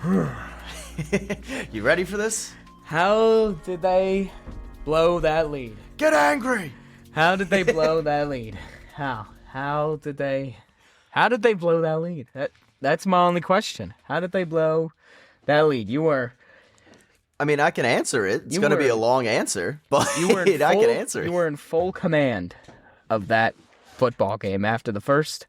You ready for this? How did they blow that lead? Get angry! How did they blow that lead? How did they blow that lead? That's my only question. How did they blow that lead? I mean, I can answer it. It's going to be a long answer, but I can answer it. You were in full command of that football game after the first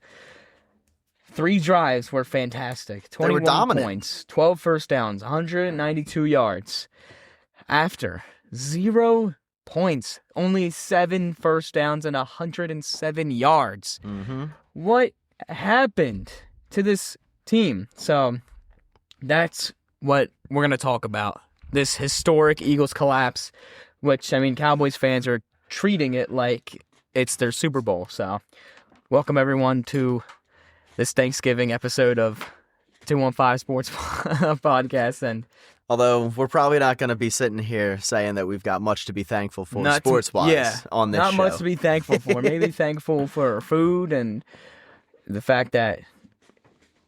3 drives were fantastic. 21 points, 12 first downs, 192 yards. After 0 points, only 7 first downs and 107 yards. Mm-hmm. What happened to this team? So that's what we're going to talk about. This historic Eagles collapse, which, I mean, Cowboys fans are treating it like it's their Super Bowl. So welcome, everyone, to this Thanksgiving episode of 215 Sports Podcast. And although we're probably not going to be sitting here saying that we've got much to be thankful for sports-wise on this show. Not much to be thankful for. Maybe thankful for food and the fact that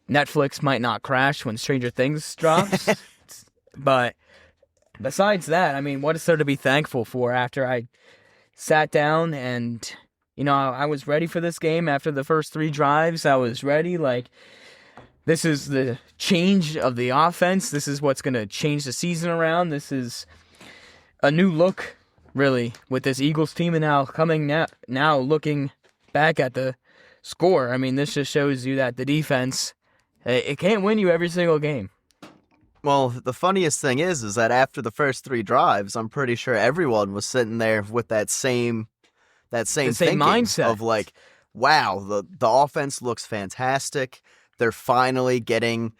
Netflix might not crash when Stranger Things drops. But besides that, I mean, what is there to be thankful for after I sat down and, I was ready for this game after the first 3 drives. I was ready, this is the change of the offense. This is what's going to change the season around. This is a new look, really, with this Eagles team, and now looking back at the score. I mean, this just shows you that the defense, it can't win you every single game. Well, the funniest thing is that after the first 3 drives, I'm pretty sure everyone was sitting there with that same mindset of wow, the offense looks fantastic. They're finally getting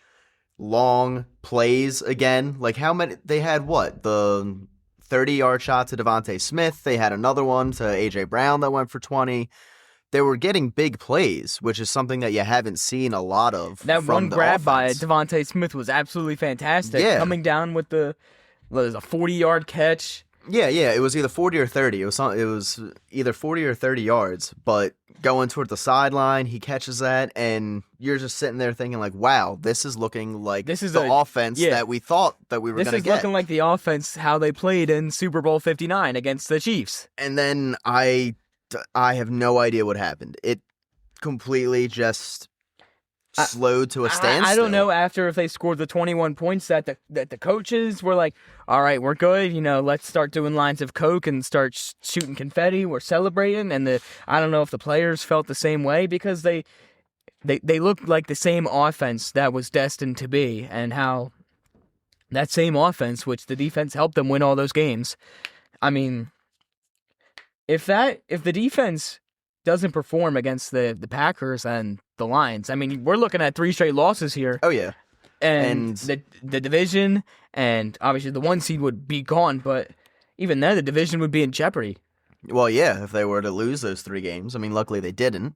long plays again. How many? They had the 30-yard shot to Devontae Smith. They had another one to A.J. Brown that went for 20. They were getting big plays, which is something that you haven't seen a lot of. That from one the grab offense. by Devontae Smith was absolutely fantastic. Yeah. Coming down with a 40-yard catch. Yeah, it was either 40 or 30. It was either 40 or 30 yards, but going toward the sideline, he catches that, and you're just sitting there thinking, wow, this is looking like the offense that we thought that we were going to get. This is looking like the offense, how they played in Super Bowl 59 against the Chiefs. And then I have no idea what happened. It completely just slowed to a standstill. I don't know if they scored the 21 points that the coaches were like, all right, we're good. Let's start doing lines of coke and start shooting confetti. We're celebrating. And I don't know if the players felt the same way because they looked like the same offense that was destined to be, and how that same offense, which the defense helped them win all those games. I mean, if the defense doesn't perform against the Packers and the Lions, I mean, we're looking at 3 straight losses here. Oh, yeah. And the division, and obviously the 1 seed would be gone, but even then the division would be in jeopardy. Well, yeah, if they were to lose those 3 games. I mean, luckily they didn't.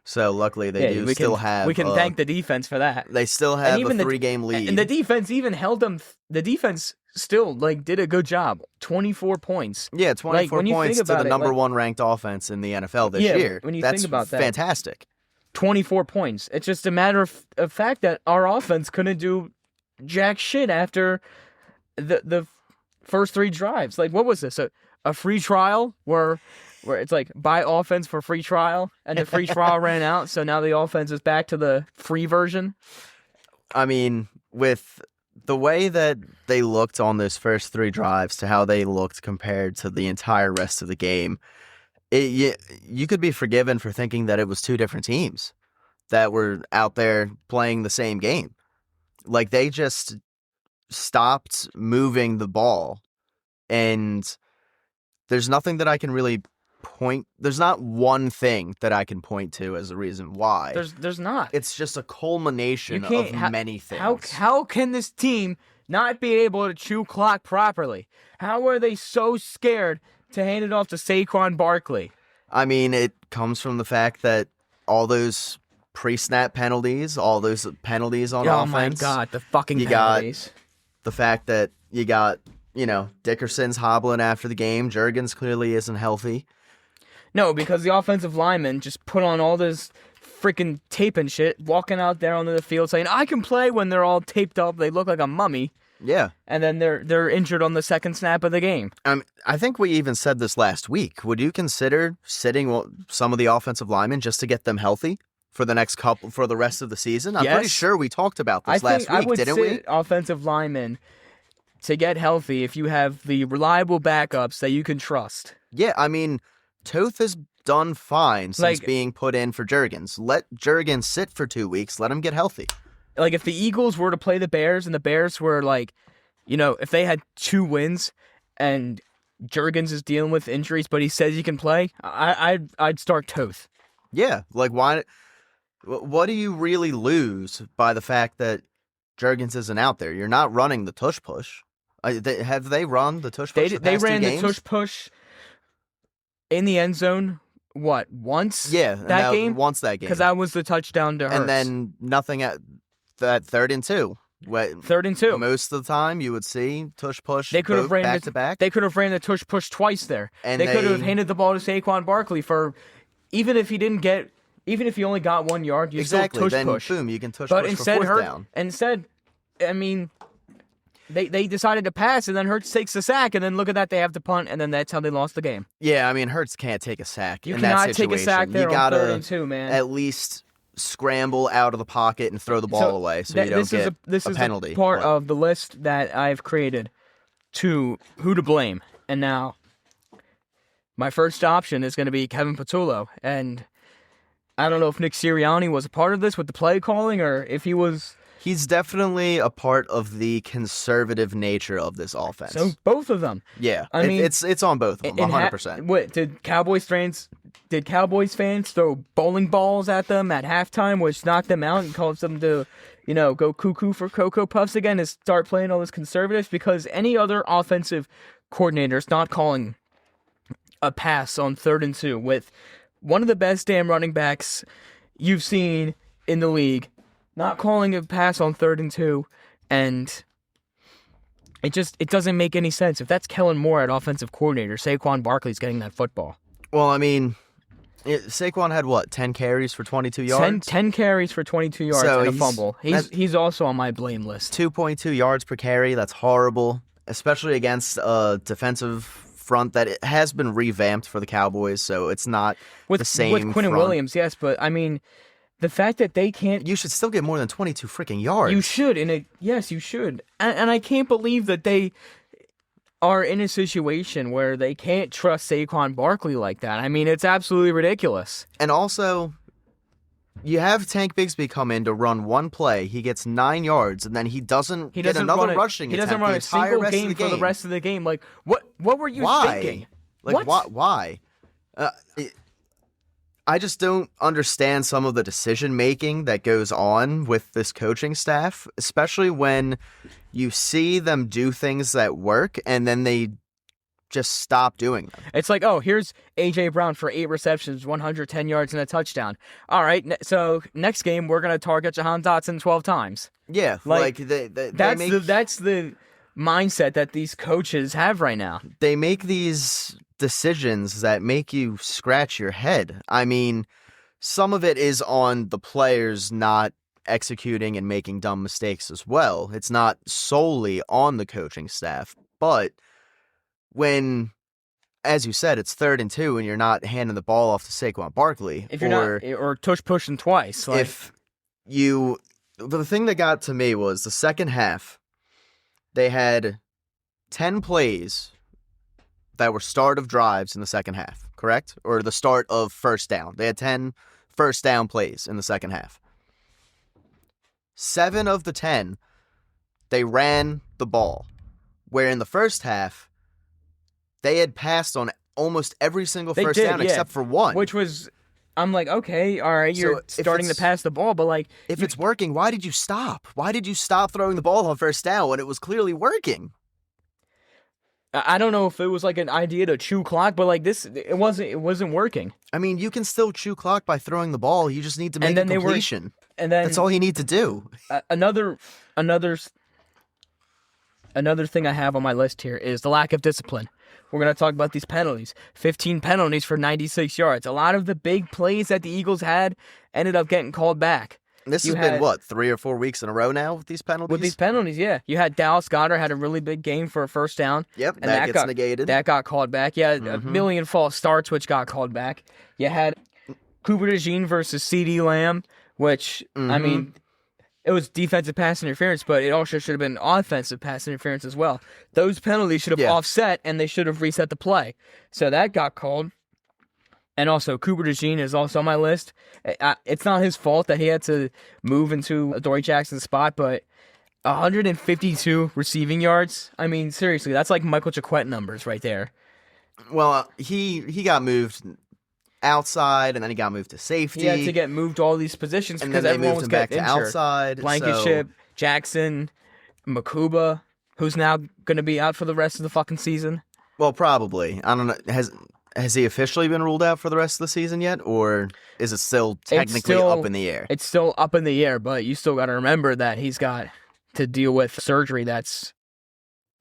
So luckily they still have... We can thank the defense for that. They still have a 3-game lead. And the defense even held them... The defense still, did a good job. 24 points. Yeah, 24 points to the number 1 ranked offense in the NFL this year. When you think about that. Fantastic. 24 points. It's just a matter of fact that our offense couldn't do jack shit after the first 3 drives. What was this? A free trial where it's buy offense for free trial, and the free trial ran out, so now the offense is back to the free version? I mean, with the way that they looked on those first 3 drives to how they looked compared to the entire rest of the game, you could be forgiven for thinking that it was 2 different teams that were out there playing the same game. They just stopped moving the ball, and there's nothing that I can really there's not one thing that I can point to as a reason why. There's not. It's just a culmination of many things. How can this team not be able to chew clock properly? How are they so scared to hand it off to Saquon Barkley? I mean, it comes from the fact that all those pre-snap penalties, all those penalties on offense. Oh my God, the fucking penalties. The fact that you got, Dickerson's hobbling after the game. Juergens clearly isn't healthy. No, because the offensive linemen just put on all this freaking tape and shit, walking out there onto the field saying, I can play, when they're all taped up. They look like a mummy. Yeah. And then they're injured on the second snap of the game. I think we even said this last week. Would you consider sitting some of the offensive linemen just to get them healthy for the rest of the season? I'm pretty sure we talked about this last week, didn't we? Offensive linemen to get healthy if you have the reliable backups that you can trust. Yeah, I mean, Toth has done fine since being put in for Juergens. Let Juergens sit for 2 weeks. Let him get healthy. Like, if the Eagles were to play the Bears and the Bears were, like, if they had 2 wins and Juergens is dealing with injuries, but he says he can play, I'd start Toth. Yeah, like, why? What do you really lose by the fact that Juergens isn't out there? You're not running the tush push. Have they run the tush push? They ran the tush push in the end zone. What, once? Yeah, that game. Once that game, because that was the touchdown to Hurts. And then nothing at that 3rd and 2. 3rd and 2. Most of the time, you would see tush push. They could have ran back to back. They could have ran the tush push twice there. And they could have handed the ball to Saquon Barkley for, even if he only got 1 yard, you still tush push. Boom, you can tush push for 4th down. Instead, I mean, they decided to pass, and then Hurts takes the sack, and then look at that, they have to punt, and then that's how they lost the game. Yeah, I mean, Hurts can't take a sack. You in cannot that situation. take a sack there you on 3rd and 2, man. At least scramble out of the pocket and throw the ball away so you don't get a penalty. This is part of the list that I've created to who to blame. And now, my first option is going to be Kevin Patullo. And I don't know if Nick Sirianni was a part of this with the play calling or if he was... He's definitely a part of the conservative nature of this offense. So both of them. Yeah, I mean, it's on both of them, 100%. What did Cowboys fans throw bowling balls at them at halftime, which knocked them out and caused them to, go cuckoo for Cocoa Puffs again and start playing all this conservative? Because any other offensive coordinator is not calling a pass on 3rd and 2 with one of the best damn running backs you've seen in the league. Not calling a pass on 3rd and 2, and it doesn't make any sense. If that's Kellen Moore at offensive coordinator, Saquon Barkley's getting that football. Well, I mean, Saquon had what, 10 carries for 22 yards? 10 carries for 22 yards and a fumble. He's also on my blame list. 2.2 yards per carry, that's horrible, especially against a defensive front that it has been revamped for the Cowboys, so it's not the same with Quinnen front. Williams, yes, but I mean... The fact that they can't... You should still get more than 22 freaking yards. You should. Yes, you should. And I can't believe that they are in a situation where they can't trust Saquon Barkley like that. I mean, it's absolutely ridiculous. And also, you have Tank Bigsby come in to run one play. He gets 9 yards, and then he doesn't get another rushing attempt. He doesn't run a single game for the rest of the game. Like, what were you thinking? Like, why? I just don't understand some of the decision-making that goes on with this coaching staff, especially when you see them do things that work and then they just stop doing them. It's like, oh, here's A.J. Brown for 8 receptions, 110 yards, and a touchdown. All right, so next game we're going to target Jahan Dotson 12 times. Yeah, that's the mindset that these coaches have right now. They make these decisions that make you scratch your head. I mean, some of it is on the players not executing and making dumb mistakes as well. It's not solely on the coaching staff, but when, as you said, it's 3rd and 2 and you're not handing the ball off to Saquon Barkley, or tush pushing twice. The thing that got to me was the second half, they had 10 plays that were start of drives in the second half, correct? Or the start of first down. They had 10 first down plays in the second half. 7 of the 10, they ran the ball. Where in the first half, they had passed on almost every single first down except for one. Which was, I'm like, okay, all right, you're starting to pass the ball, but like... If it's working, why did you stop? Why did you stop throwing the ball on first down when it was clearly working? I don't know if it was like an idea to chew clock, but like this, it wasn't working. I mean, you can still chew clock by throwing the ball. You just need to make a completion. And then that's all you need to do. Another thing I have on my list here is the lack of discipline. we're going to talk about these penalties. 15 penalties for 96 yards. A lot of the big plays that the Eagles had ended up getting called back. This has been, 3 or 4 weeks in a row now with these penalties? With these penalties, yeah. You had Dallas Goedert had a really big game for a first down. Yep, and that gets negated. That got called back. Yeah, a million false starts, which got called back. You had Cooper DeJean versus CeeDee Lamb, which, I mean, it was defensive pass interference, but it also should have been offensive pass interference as well. Those penalties should have offset, and they should have reset the play. So that got called. And also, Cooper DeJean is also on my list. It's not his fault that he had to move into Adoree Jackson's spot, but 152 receiving yards. I mean, seriously, that's like Michael Jaquette numbers right there. Well, he got moved outside, and then he got moved to safety. He had to get moved to all these positions and because then they everyone moved was him back getting to injured. outside. Blankenship, Jackson, Makuba, who's now going to be out for the rest of the fucking season. Well, probably. I don't know. Has he officially been ruled out for the rest of the season yet, or is it still technically up in the air? It's still up in the air, but you still got to remember that he's got to deal with surgery that's,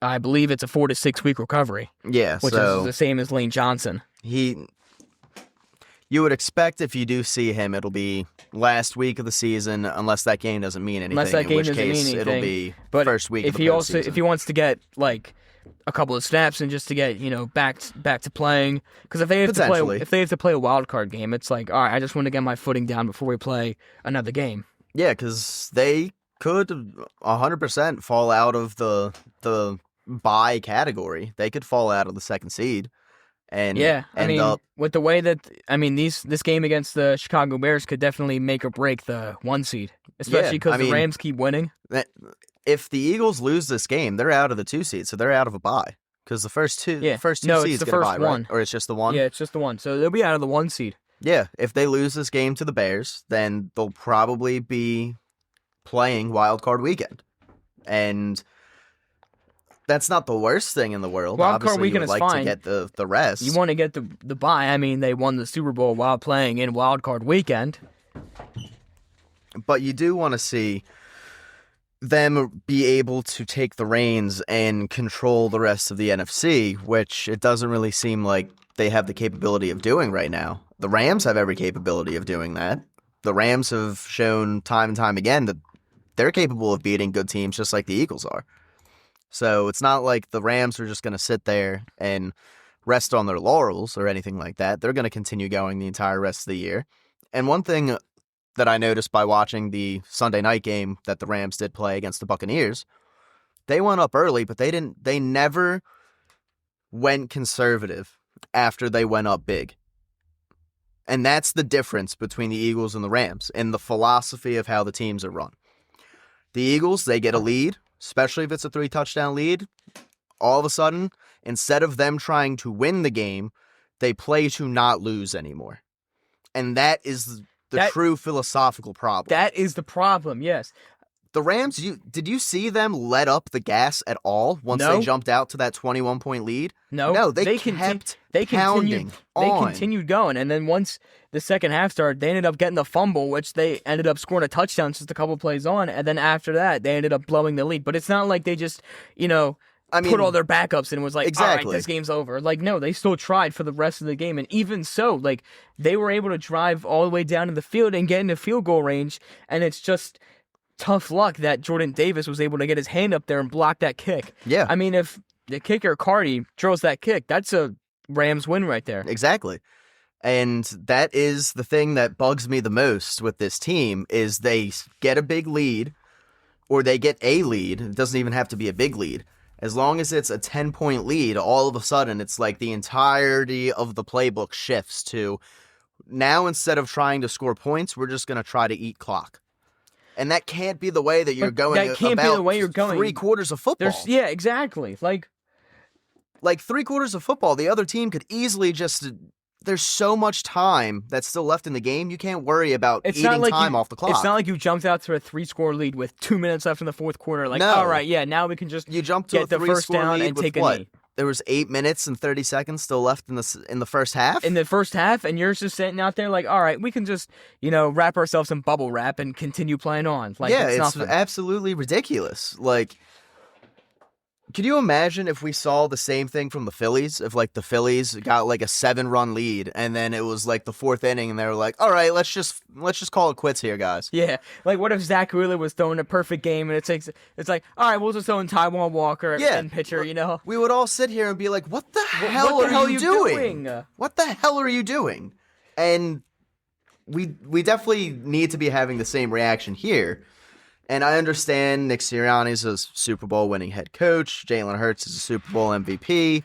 I believe it's a 4 to 6 week recovery. Yeah, which is the same as Lane Johnson. You would expect if you do see him, it'll be last week of the season, unless that game doesn't mean anything. Unless that game doesn't mean anything. It'll be but first week if of the postseason. If he wants to get like a couple of snaps and just to get back to playing, because if they have to play a wild card game, it's like, all right, I just want to get my footing down before we play another game. Yeah, because they could 100% fall out of the bye category. They could fall out of the second seed. And end up with the way that this game against the Chicago Bears could definitely make or break the 1 seed, especially because the Rams keep winning. If the Eagles lose this game, they're out of the 2 seed, so they're out of a bye because the first two seeds it's the first bye, one, right? Or it's just the one. Yeah, it's just the one, so they'll be out of the 1 seed. Yeah, if they lose this game to the Bears, then they'll probably be playing Wild Card Weekend, and that's not the worst thing in the world. Wild Card Obviously, Weekend you would is like fine. to get the rest. You want to get the bye. I mean, they won the Super Bowl while playing in Wild Card Weekend. But you do want to see them be able to take the reins and control the rest of the NFC, which it doesn't really seem like they have the capability of doing right now. The Rams have every capability of doing that. The Rams have shown time and time again that they're capable of beating good teams just like the Eagles are. So it's not like the Rams are just going to sit there and rest on their laurels or anything like that. They're going to continue going the entire rest of the year. And one thing that I noticed by watching the Sunday night game that the Rams did play against the Buccaneers, they went up early, but they never went conservative after they went up big. And that's the difference between the Eagles and the Rams in the philosophy of how the teams are run. The Eagles, they get a lead, especially if it's a 3-touchdown lead. All of a sudden, instead of them trying to win the game, they play to not lose anymore. And that is the true philosophical problem. That is the problem, yes. The Rams, did you see them let up the gas at all once they jumped out to that 21-point lead? No, they kept pounding on. They continued going, and then once the second half started, they ended up getting the fumble, which they ended up scoring a touchdown just a couple plays on, and then after that, they ended up blowing the lead. But it's not like they just, put all their backups in and was like, exactly. all right, this game's over. Like, no, they still tried for the rest of the game, and even so, like, they were able to drive all the way down to the field and get into field goal range, and it's just tough luck that Jordan Davis was able to get his hand up there and block that kick. Yeah. I mean, if the kicker, Cardi, drills that kick, that's a Rams win right there. Exactly. And that is the thing that bugs me the most with this team is they get a big lead or they get a lead. It doesn't even have to be a big lead. As long as it's a 10-point lead, all of a sudden it's like the entirety of the playbook shifts to now instead of trying to score points, we're just going to try to eat clock. And that can't be the way that you're going. That can't be the way you're going. 3/4 of football. Yeah, exactly. Like 3/4 of football, the other team could easily just. There's so much time that's still left in the game. You can't worry about eating time off the clock. It's not like you jumped out to a 3-score lead with 2 minutes left in the fourth quarter. Like, all right, yeah, now we can just get the first down and take a knee. There was 8 minutes and 30 seconds still left in the first half. In the first half, and you're just sitting out there like, all right, we can just wrap ourselves in bubble wrap and continue playing on. Like, yeah, it's absolutely ridiculous. Like, Could you imagine if we saw the same thing from the Phillies? If like the Phillies got like a 7-run lead, and then it was like the 4th inning, and they were like, "All right, let's just call it quits here, guys." Yeah, like what if Zach Wheeler was throwing a perfect game, and it's like, all right, we'll just throw in Taijuan Walker and pitcher, you know? We would all sit here and be like, "What the hell are you doing? What the hell are you doing?" And we definitely need to be having the same reaction here. And I understand Nick Sirianni's a Super Bowl winning head coach. Jalen Hurts is a Super Bowl MVP.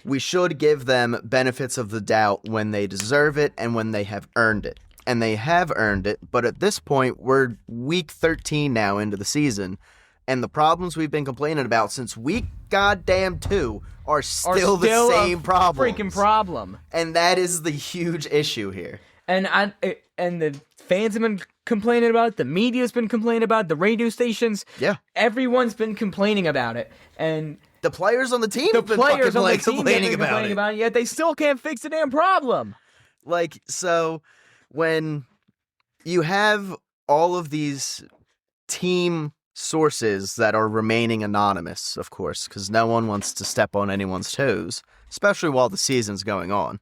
We should give them benefits of the doubt when they deserve it and when they have earned it. And they have earned it, but at this point, we're week 13 now into the season, and the problems we've been complaining about since week goddamn 2 are still the same problem. Freaking problem. And that is the huge issue here. And the fans have been complaining about it. The media's been complaining about it. The radio stations. Yeah. Everyone's been complaining about it. And the players on the team have been complaining about it. Yet they still can't fix the damn problem. Like, so when you have all of these team sources that are remaining anonymous, of course, because no one wants to step on anyone's toes, especially while the season's going on.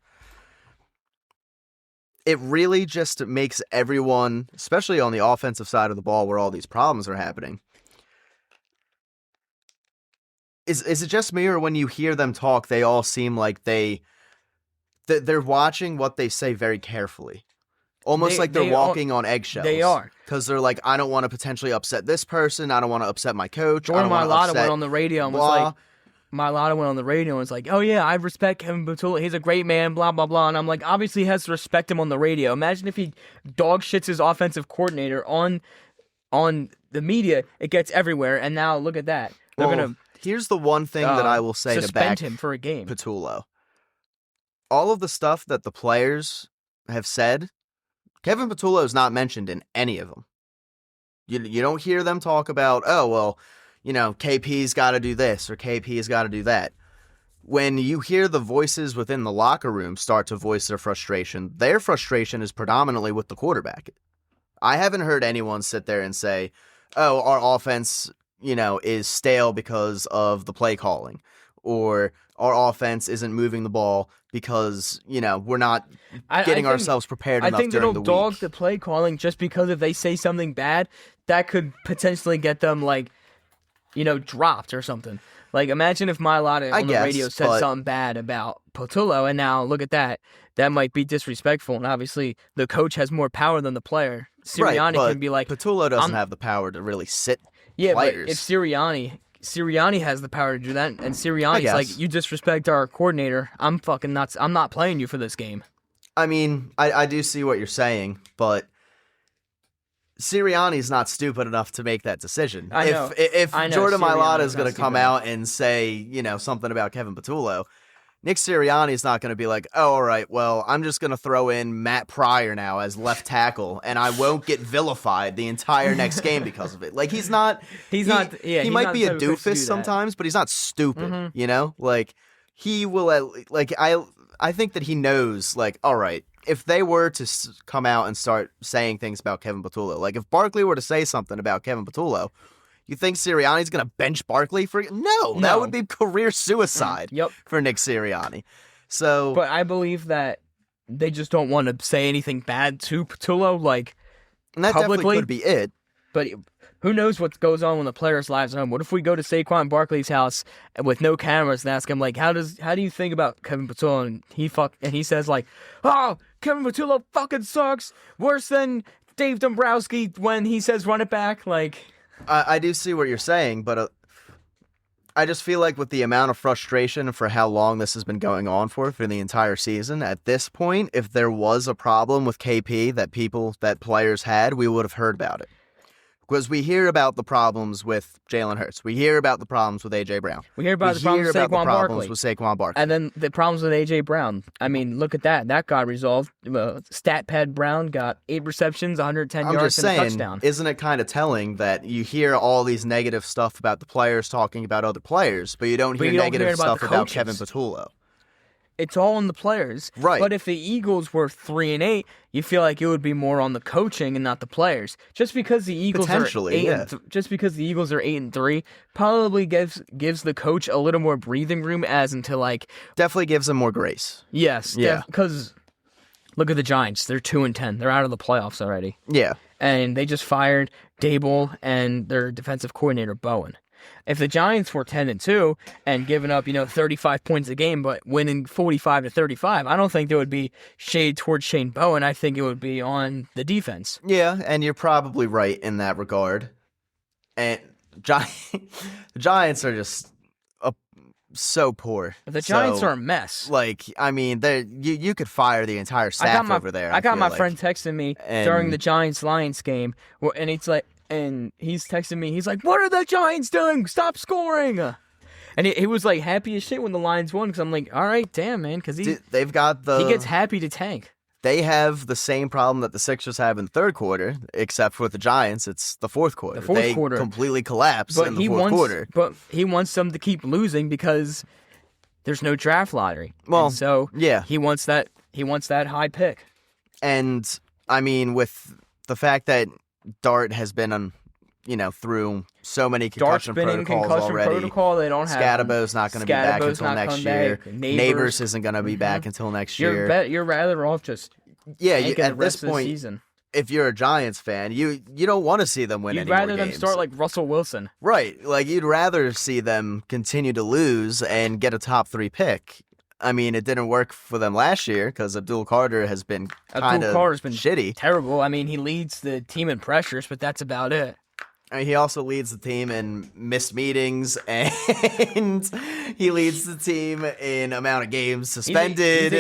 It really just makes everyone, especially on the offensive side of the ball where all these problems are happening. Is it just me, or when you hear them talk, they all seem like they're watching what they say very carefully? Almost like they're walking on eggshells. They are. Because they're like, I don't want to potentially upset this person. I don't want to upset my coach. Jordan Mailata went on the radio and was like, Mailata went on the radio and was like, "Oh yeah, I respect Kevin Patullo. He's a great man, blah, blah, blah." And I'm like, obviously he has to respect him on the radio. Imagine if he dog shits his offensive coordinator on the media. It gets everywhere. And now look at that. They're going to... Here's the one thing that I will say to back him for a game. Patullo. All of the stuff that the players have said, Kevin Patullo is not mentioned in any of them. You don't hear them talk about, oh, well, you know, KP's got to do this or KP's got to do that. When you hear the voices within the locker room start to voice their frustration is predominantly with the quarterback. I haven't heard anyone sit there and say, oh, our offense, you know, is stale because of the play calling, or our offense isn't moving the ball because, you know, we're not getting ourselves prepared enough during the week. I think they'll dog the play calling just because if they say something bad, that could potentially get them, like, you know, dropped or something. Like, imagine if Mailata on the radio said something bad about Patullo, and now look at that. That might be disrespectful, and obviously the coach has more power than the player. Sirianni can be like... Patullo doesn't have the power to really sit players. Yeah, but if Sirianni has the power to do that, and Sirianni's like, you disrespect our coordinator, I'm fucking nuts. I'm not playing you for this game. I mean, I do see what you're saying, but Sirianni's not stupid enough to make that decision. If Jordan Mailata is going to come out and say, you know, something about Kevin Patullo, Nick Sirianni's not going to be like, oh, all right, well, I'm just going to throw in Matt Pryor now as left tackle, and I won't get vilified the entire next game because of it. Like, he might be a doofus sometimes, but he's not stupid, you know? Like, he will, like, I think that he knows, like, all right, if they were to come out and start saying things about Kevin Patullo, like if Barkley were to say something about Kevin Patullo, you think Sirianni's going to bench Barkley for? No, that would be career suicide for Nick Sirianni. So, but I believe that they just don't want to say anything bad to Patullo, like, and that publicly. Definitely could be it. But who knows what goes on when the players' lives are home? What if we go to Saquon Barkley's house with no cameras and ask him, like, how do you think about Kevin Patullo? And he says, like, oh, Kevin Patullo fucking sucks, worse than Dave Dombrowski when he says run it back. Like, I do see what you're saying, but I just feel like with the amount of frustration for how long this has been going on for the entire season, at this point, if there was a problem with KP that players had, we would have heard about it. Because we hear about the problems with Jalen Hurts. We hear about the problems with A.J. Brown. We hear about the problems with Saquon Barkley. And then the problems with A.J. Brown. I mean, look at that. That got resolved. StatPad Brown got 8 receptions, 110 yards, and a touchdown. Isn't it kind of telling that you hear all these negative stuff about the players talking about other players, but you don't hear negative stuff about Kevin Patullo? it's all on the players. Right. But if the Eagles were 3-8, you feel like it would be more on the coaching and not the players. Just because the Eagles are Potentially, yeah. just because the Eagles are 8-3 probably gives the coach a little more breathing room as into like Definitely gives them more grace. yes, Yeah. because look at the Giants. They're 2-10. They're out of the playoffs already. Yeah. And they just fired Dable and their defensive coordinator Bowen. If the Giants were 10-2 and giving up, 35 points a game, but winning 45-35, I don't think there would be shade towards Shane Bowen. I think it would be on the defense. Yeah, and you're probably right in that regard. And the Giants are just so poor. The Giants are a mess. Like, I mean, you could fire the entire staff over there. I got my feel friend texting me during the Giants-Lions game, and it's like, and he's texting me. He's like, "What are the Giants doing? Stop scoring!" And he was like happy as shit when the Lions won because I'm like, "All right, damn man," because they've got he gets happy to tank. They have the same problem that the Sixers have in the third quarter, except for the Giants, it's the fourth quarter. They completely collapse in the fourth quarter. But he wants them to keep losing because there's no draft lottery. Well, and so yeah, he wants that high pick. And I mean, with the fact that Dart has been on, through so many concussion protocols already. Protocol. They don't have Scadabo's not going to be back until next year. Neighbors isn't going to be back until next year. You're rather off just at this point, season. If you're a Giants fan, you don't want to see them win any more games. You'd rather them start like Russell Wilson. Right. Like, you'd rather see them continue to lose and get a top 3 pick. I mean, it didn't work for them last year because Abdul Carter has been kind of shitty. Terrible. I mean, he leads the team in pressures, but that's about it. He also leads the team in missed meetings, and he leads the team in amount of games suspended.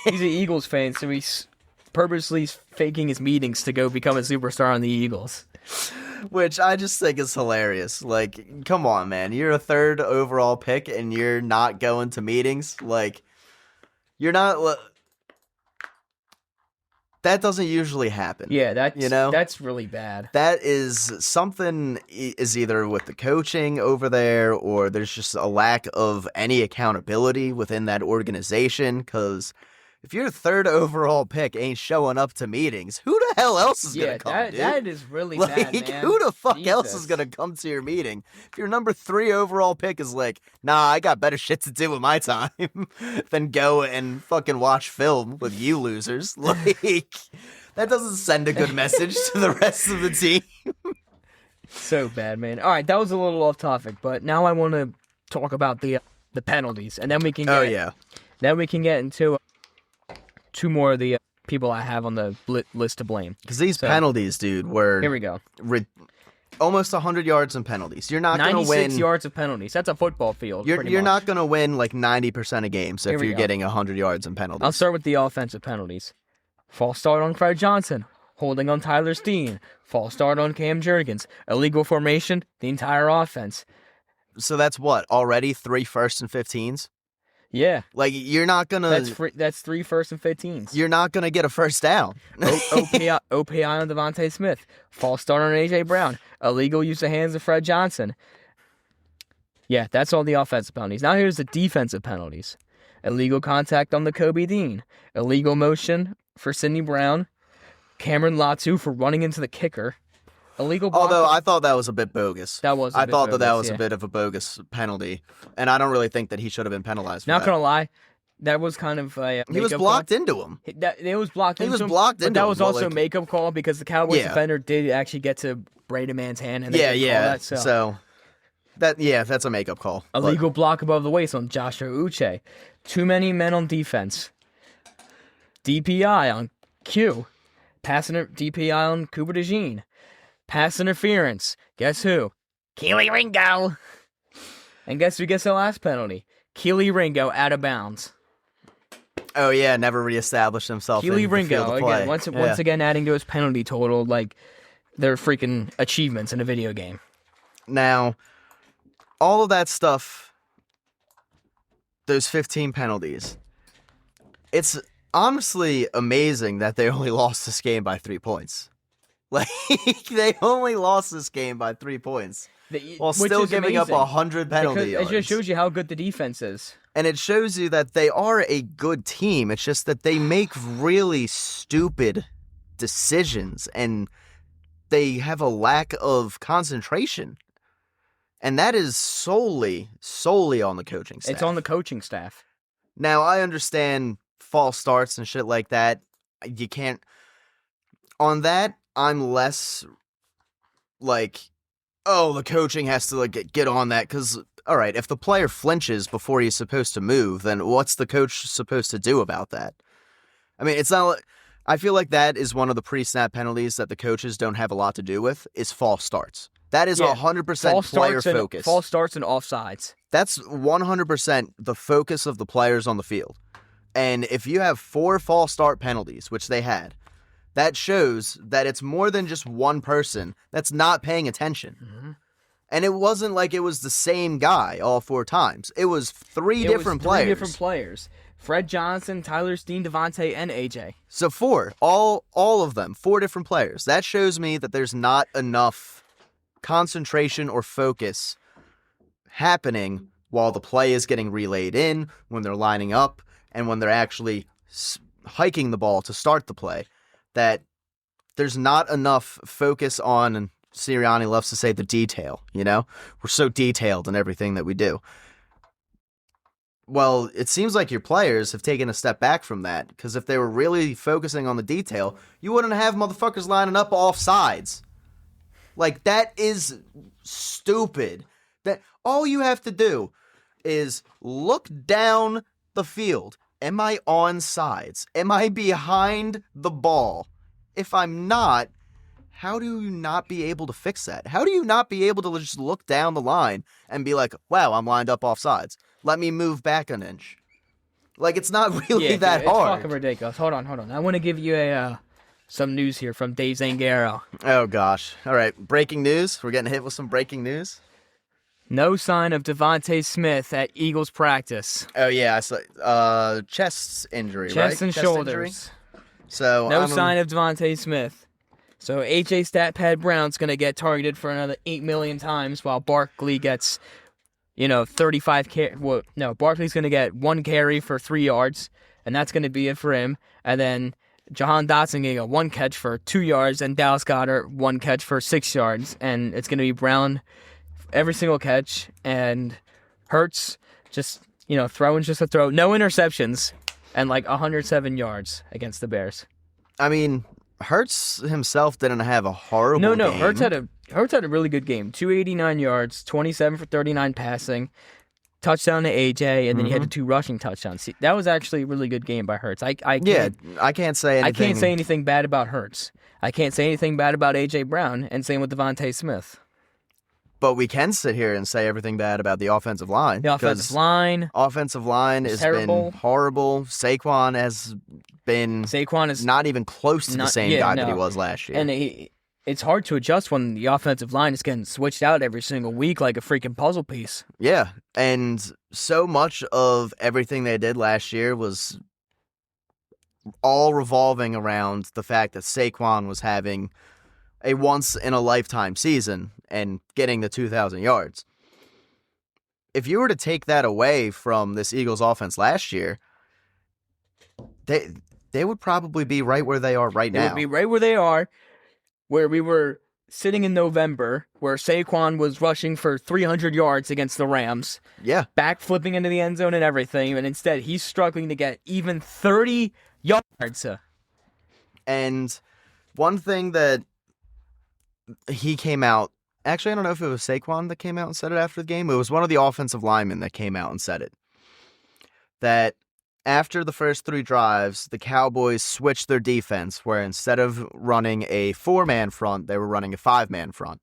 He's an Eagles fan, so he's purposely faking his meetings to go become a superstar on the Eagles. Which I just think is hilarious. Like, come on, man. You're a 3rd overall pick, and you're not going to meetings? Like, you're not... That doesn't usually happen. Yeah, that's really bad. That is something is either with the coaching over there, or there's just a lack of any accountability within that organization, because... If your 3rd overall pick ain't showing up to meetings, who the hell else is going to come, dude? That is really bad, man. Who the fuck else is going to come to your meeting? If your number 3 overall pick is like, nah, I got better shit to do with my time than go and fucking watch film with you losers. Like, that doesn't send a good message to the rest of the team. So bad, man. All right, that was a little off topic, but now I want to talk about the penalties, and then we can then we can get into 2 more of the people I have on the list to blame. Because these penalties, dude, were... Here we go. Almost 100 yards in penalties. You're not going to win... 96 yards of penalties. That's a football field, You're not going to win like 90% of games if you're getting 100 yards in penalties. I'll start with the offensive penalties. False start on Fred Johnson. Holding on Tyler Steen. False start on Cam Jurgens. Illegal formation, the entire offense. So that's what? Already 3 first and 15s? Yeah. Like, you're not going to... That's 3 first and 15s. You're not going to get a first down. OPI on Devontae Smith. False start on A.J. Brown. Illegal use of hands of Fred Johnson. Yeah, that's all the offensive penalties. Now here's the defensive penalties. Illegal contact on the Kobe Dean. Illegal motion for Sidney Brown. Cameron Latu for running into the kicker. Illegal block. Although I thought that was a bit bogus. That was. I thought that was a bit of a bogus penalty, and I don't really think that he should have been penalized. Not gonna lie, that was kind of a he was blocked into him. It was blocked. He was blocked into him. But that was also a makeup call because the Cowboys defender did actually get to braid a man's hand. And So that's a makeup call. Illegal block above the waist on Joshua Uche. Too many men on defense. DPI on Q. Passing DPI on Cooper DeJean. Pass interference. Guess who? Keely Ringo. And guess who gets the last penalty? Keely Ringo out of bounds. Oh yeah, never reestablished himself. Keely in Ringo the field of play. again, once again adding to his penalty total, like their freaking achievements in a video game. Now, all of that stuff, those 15 penalties. It's honestly amazing that they only lost this game by 3 points. Like, they only lost this game by 3 points while still giving up 100 penalty yards. It just shows you how good the defense is. And it shows you that they are a good team. It's just that they make really stupid decisions and they have a lack of concentration. And that is solely on the coaching staff. It's on the coaching staff. Now, I understand false starts and shit like that. You can't... On that, I'm less like, oh, the coaching has to get on that. Because, all right, if the player flinches before he's supposed to move, then what's the coach supposed to do about that? I mean, it's not... I feel like that is one of the pre-snap penalties that the coaches don't have a lot to do with, is false starts. That is 100% player focus. False starts and offsides. That's 100% the focus of the players on the field. And if you have 4 false start penalties, which they had, that shows that it's more than just one person that's not paying attention. Mm-hmm. And it wasn't like it was the same guy all 4 times. It was three different players. Fred Johnson, Tyler Steen, Devontae, and AJ. So 4. All of them. 4 different players. That shows me that there's not enough concentration or focus happening while the play is getting relayed in, when they're lining up, and when they're actually hiking the ball to start the play. That there's not enough focus on, and Sirianni loves to say, the detail, you know? We're so detailed in everything that we do. Well, it seems like your players have taken a step back from that, because if they were really focusing on the detail, you wouldn't have motherfuckers lining up off sides. Like, that is stupid. That all you have to do is look down the field. Am I on sides? Am I behind the ball? If I'm not, how do you not be able to fix that? How do you not be able to just look down the line and be like, wow, I'm lined up off sides. Let me move back an inch. Like, it's not really that hard. It's fucking ridiculous. Hold on. I want to give you some news here from Dave Zangaro. Oh, gosh. All right, breaking news. We're getting hit with some breaking news. No sign of Devontae Smith at Eagles practice. Oh, yeah. I saw, chest injury, right? Chest and shoulders. Injury? So no sign of Devontae Smith. So AJ Statpad Brown's going to get targeted for another 8 million times while Barkley gets, 35 carry. Well, no, Barkley's going to get 1 carry for 3 yards, and that's going to be it for him. And then Jahan Dotson going to get 1 catch for 2 yards, and Dallas Goedert 1 catch for 6 yards. And it's going to be Brown every single catch, and Hurts just, throwing just a throw. No interceptions, and 107 yards against the Bears. I mean, Hurts himself didn't have a horrible game. No. Hurts had a really good game. 289 yards, 27 for 39 passing, touchdown to AJ, and then he had the 2 rushing touchdowns. See, that was actually a really good game by Hurts. I can't say anything. I can't say anything bad about Hurts. I can't say anything bad about AJ Brown, and same with Devontae Smith. But we can sit here and say everything bad about the offensive line. The offensive line has been horrible. Saquon is not even close to the same guy that he was last year. And it's hard to adjust when the offensive line is getting switched out every single week like a freaking puzzle piece. Yeah, and so much of everything they did last year was all revolving around the fact that Saquon was having a once-in-a-lifetime season and getting the 2,000 yards. If you were to take that away from this Eagles offense last year, they would probably be right where they are right now. They would be right where they are, where we were sitting in November, where Saquon was rushing for 300 yards against the Rams. Yeah. Backflipping into the end zone and everything, and instead he's struggling to get even 30 yards. And one thing that he came out, actually, I don't know if it was Saquon that came out and said it after the game. It was one of the offensive linemen that came out and said it. That after the first 3 drives, the Cowboys switched their defense, where instead of running a 4-man front, they were running a 5-man front,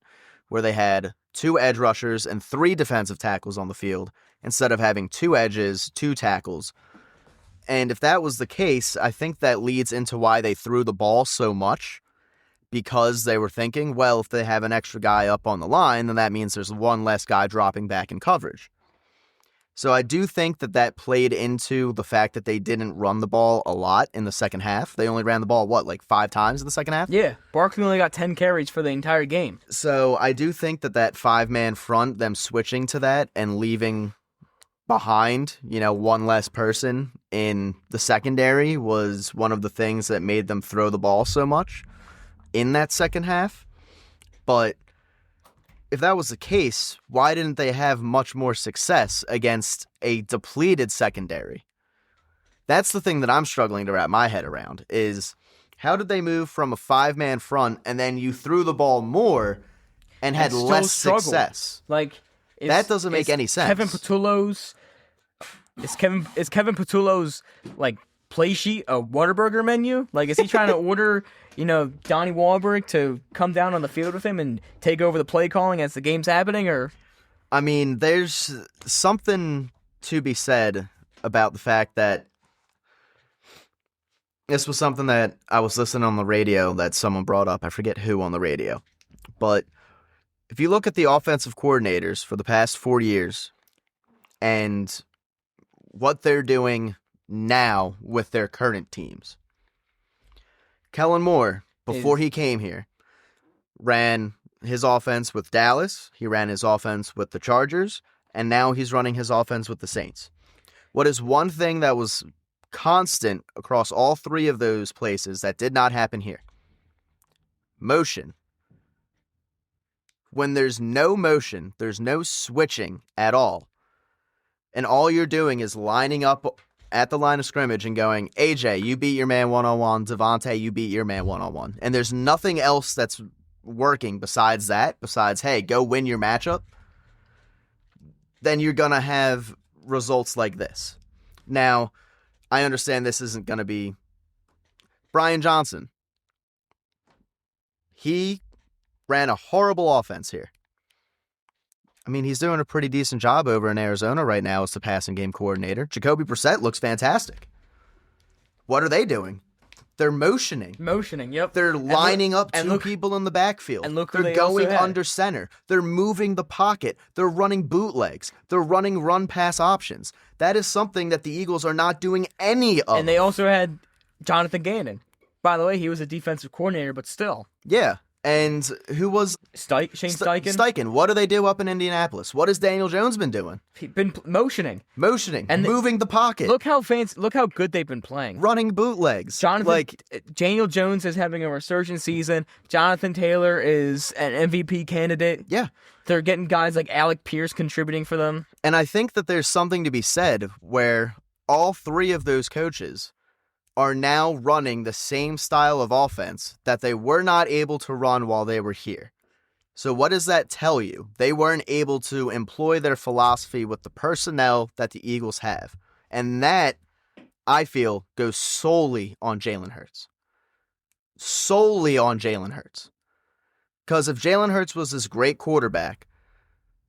where they had 2 edge rushers and 3 defensive tackles on the field, instead of having 2 edges, 2 tackles. And if that was the case, I think that leads into why they threw the ball so much, because they were thinking, well, if they have an extra guy up on the line, then that means there's 1 less guy dropping back in coverage. So I do think that played into the fact that they didn't run the ball a lot in the second half. They only ran the ball, 5 times in the second half? Yeah, Barkley only got 10 carries for the entire game. So I do think that 5-man front, them switching to that and leaving behind, one less person in the secondary was one of the things that made them throw the ball so much in that second half. But if that was the case, why didn't they have much more success against a depleted secondary? That's the thing that I'm struggling to wrap my head around, is how did they move from a 5-man front and then you threw the ball more and had less success? Like, that doesn't make any sense. Is Kevin Patullo's like play sheet a Whataburger menu? Like, is he trying to order, Donnie Wahlberg to come down on the field with him and take over the play calling as the game's happening? Or, I mean, there's something to be said about the fact that this was something that I was listening on the radio that someone brought up. I forget who on the radio. But if you look at the offensive coordinators for the past 4 years and what they're doing now with their current teams, Kellen Moore, before he came here, ran his offense with Dallas. He ran his offense with the Chargers. And now he's running his offense with the Saints. What is one thing that was constant across all 3 of those places that did not happen here? Motion. When there's no motion, there's no switching at all. And all you're doing is lining up at the line of scrimmage and going, AJ, you beat your man one-on-one. Devontae, you beat your man one-on-one. And there's nothing else that's working besides that, besides, hey, go win your matchup. Then you're going to have results like this. Now, I understand this isn't going to be Brian Johnson. He ran a horrible offense here. I mean, he's doing a pretty decent job over in Arizona right now as the passing game coordinator. Jacoby Brissett looks fantastic. What are they doing? They're motioning. Yep. They're lining up two people in the backfield. And look who they're they also going had. under center. They're moving the pocket. They're running bootlegs. They're running run-pass options. That is something that the Eagles are not doing any of. And they also had Jonathan Gannon. By the way, he was a defensive coordinator, but still. Yeah. And who was Shane Steichen? Steichen. What do they do up in Indianapolis? What has Daniel Jones been doing? He's been motioning and moving the pocket. Look how good they've been playing. Running bootlegs. Daniel Jones is having a resurgent season. Jonathan Taylor is an MVP candidate. Yeah. They're getting guys like Alec Pierce contributing for them. And I think that there's something to be said where all 3 of those coaches are now running the same style of offense that they were not able to run while they were here. So what does that tell you? They weren't able to employ their philosophy with the personnel that the Eagles have. And that, I feel, goes solely on Jalen Hurts. Solely on Jalen Hurts. Because if Jalen Hurts was this great quarterback,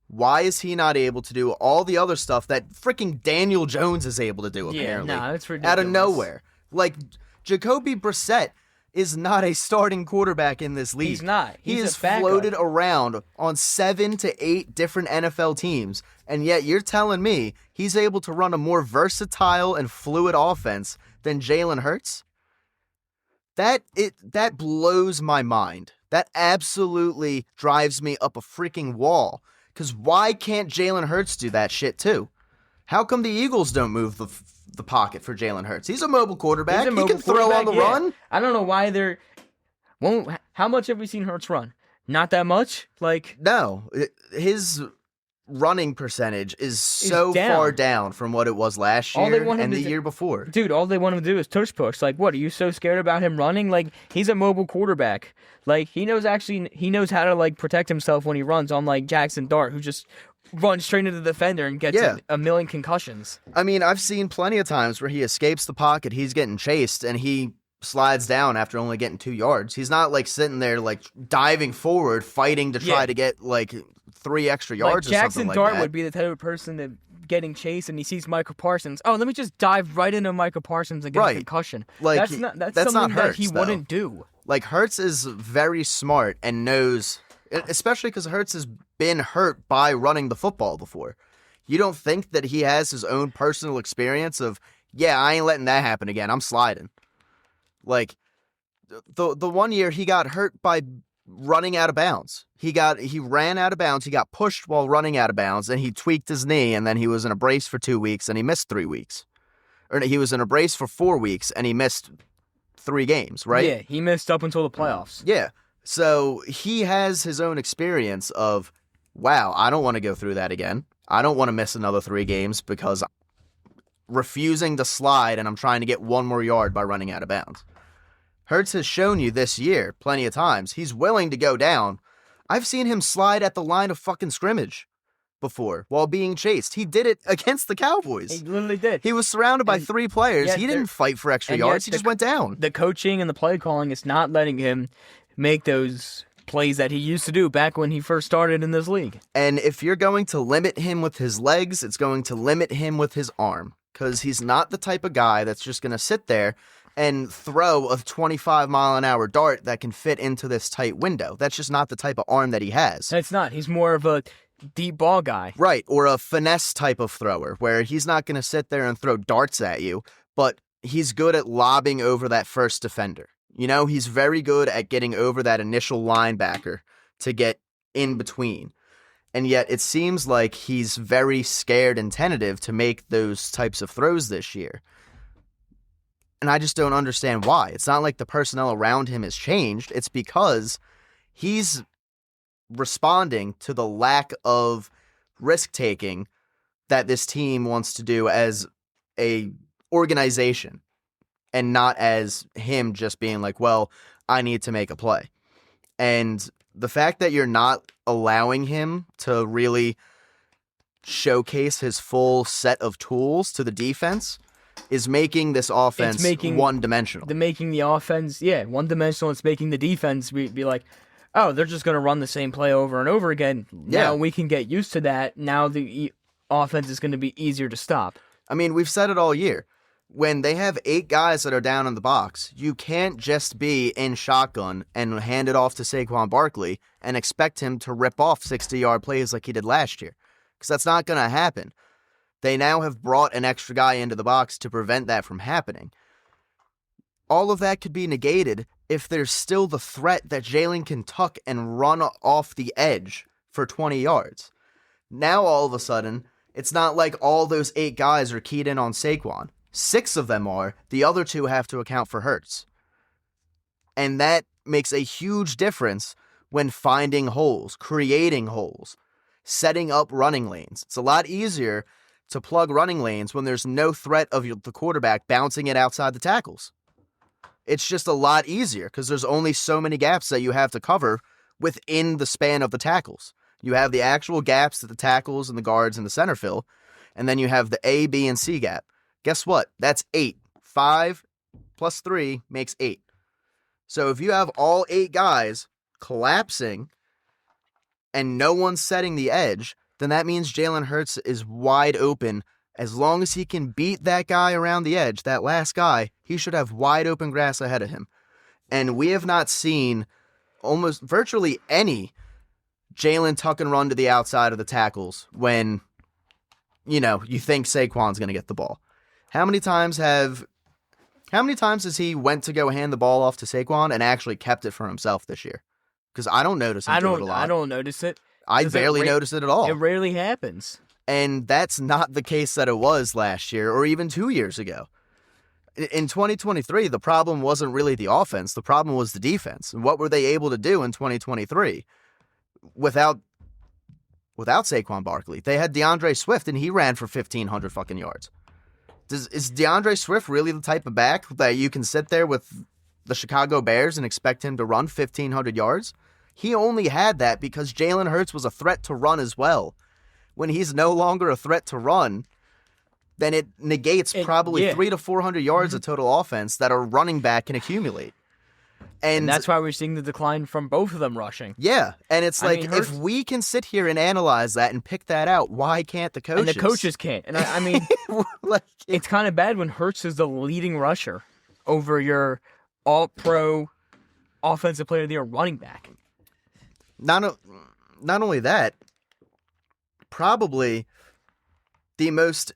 why is he not able to do all the other stuff that freaking Daniel Jones is able to do, apparently? Yeah, it's ridiculous. Out of nowhere. Like, Jacoby Brissett is not a starting quarterback in this league. He's not. He is floated around on 7 to 8 different NFL teams, and yet you're telling me he's able to run a more versatile and fluid offense than Jalen Hurts? That blows my mind. That absolutely drives me up a freaking wall. Because why can't Jalen Hurts do that shit too? How come the Eagles don't move the pocket for Jalen Hurts? He's a mobile quarterback. He can throw on the run. I don't know why they're... How much have we seen Hurts run? Not that much? No. His running percentage is so far down from what it was last year and the year before. Dude, all they want him to do is tush push. What, are you so scared about him running? He's a mobile quarterback. He knows how to, protect himself when he runs, unlike Jackson Dart, who just runs straight into the defender and gets a million concussions. I mean, I've seen plenty of times where he escapes the pocket, he's getting chased, and he slides down after only getting 2 yards. He's not, sitting there, diving forward, fighting to try to get, 3 extra yards or something like that. Jackson Dart would be the type of person that getting chased and he sees Michael Parsons. Oh, let me just dive right into Michael Parsons and get a concussion. That's something not Hurts, that he wouldn't do. Hurts is very smart and knows, especially because Hurts has been hurt by running the football before. You don't think that he has his own personal experience of, I ain't letting that happen again. I'm sliding. The 1 year he got hurt by running out of bounds. He ran out of bounds. He got pushed while running out of bounds, and he tweaked his knee, and then he was in a brace for 2 weeks, and he missed 3 weeks. Or he was in a brace for 4 weeks, and he missed 3 games, right? Yeah, he missed up until the playoffs. Yeah. So he has his own experience of, wow, I don't want to go through that again. I don't want to miss another 3 games because I'm refusing to slide and I'm trying to get 1 more yard by running out of bounds. Hurts has shown you this year plenty of times he's willing to go down. I've seen him slide at the line of fucking scrimmage before while being chased. He did it against the Cowboys. He literally did. He was surrounded by 3 players. He didn't fight for extra yards. He just went down. The coaching and the play calling is not letting him make those plays that he used to do back when he first started in this league. And if you're going to limit him with his legs, it's going to limit him with his arm, because he's not the type of guy that's just going to sit there and throw a 25-mile-an-hour dart that can fit into this tight window. That's just not the type of arm that he has. It's not. He's more of a deep ball guy. Right, or a finesse type of thrower, where he's not going to sit there and throw darts at you, but he's good at lobbing over that first defender. You know, he's very good at getting over that initial linebacker to get in between. And yet it seems like he's very scared and tentative to make those types of throws this year. And I just don't understand why. It's not like the personnel around him has changed. It's because he's responding to the lack of risk-taking that this team wants to do as a organization, and not as him just being like, well, I need to make a play. And the fact that you're not allowing him to really showcase his full set of tools to the defense is making this offense one-dimensional. Making the offense, one-dimensional. It's making the defense be like, oh, they're just going to run the same play over and over again. Now we can get used to that. Now the offense is going to be easier to stop. I mean, we've said it all year. When they have 8 guys that are down in the box, you can't just be in shotgun and hand it off to Saquon Barkley and expect him to rip off 60-yard plays like he did last year, because that's not going to happen. They now have brought an extra guy into the box to prevent that from happening. All of that could be negated if there's still the threat that Jalen can tuck and run off the edge for 20 yards. Now, all of a sudden, it's not like all those 8 guys are keyed in on Saquon. 6 of them are. The other 2 have to account for Hurts. And that makes a huge difference when finding holes, creating holes, setting up running lanes. It's a lot easier to plug running lanes when there's no threat of the quarterback bouncing it outside the tackles. It's just a lot easier because there's only so many gaps that you have to cover within the span of the tackles. You have the actual gaps that the tackles and the guards and the center fill, and then you have the A, B, and C gap. Guess what? That's 8. 5 plus 3 makes 8. So if you have all 8 guys collapsing and no one's setting the edge, then that means Jalen Hurts is wide open. As long as he can beat that guy around the edge, that last guy, he should have wide open grass ahead of him. And we have not seen almost virtually any Jalen tuck and run to the outside of the tackles when, you think Saquon's going to get the ball. How many times has he went to go hand the ball off to Saquon and actually kept it for himself this year? Because I don't notice him do it a lot. I don't notice it. I barely notice it at all. It rarely happens. And that's not the case that it was last year or even 2 years ago. In 2023, the problem wasn't really the offense. The problem was the defense. And what were they able to do in 2023 without Saquon Barkley? They had DeAndre Swift, and he ran for 1,500 fucking yards. Is DeAndre Swift really the type of back that you can sit there with the Chicago Bears and expect him to run 1,500 yards? He only had that because Jalen Hurts was a threat to run as well. When he's no longer a threat to run, then it negates probably 300 to 400 yards of total offense that a running back can accumulate. And that's why we're seeing the decline from both of them rushing. Yeah, and it's if we can sit here and analyze that and pick that out, why can't the coaches? And the coaches can't. And I mean, it's kind of bad when Hurts is the leading rusher over your all-pro offensive player of the year running back. Not only that, probably the most...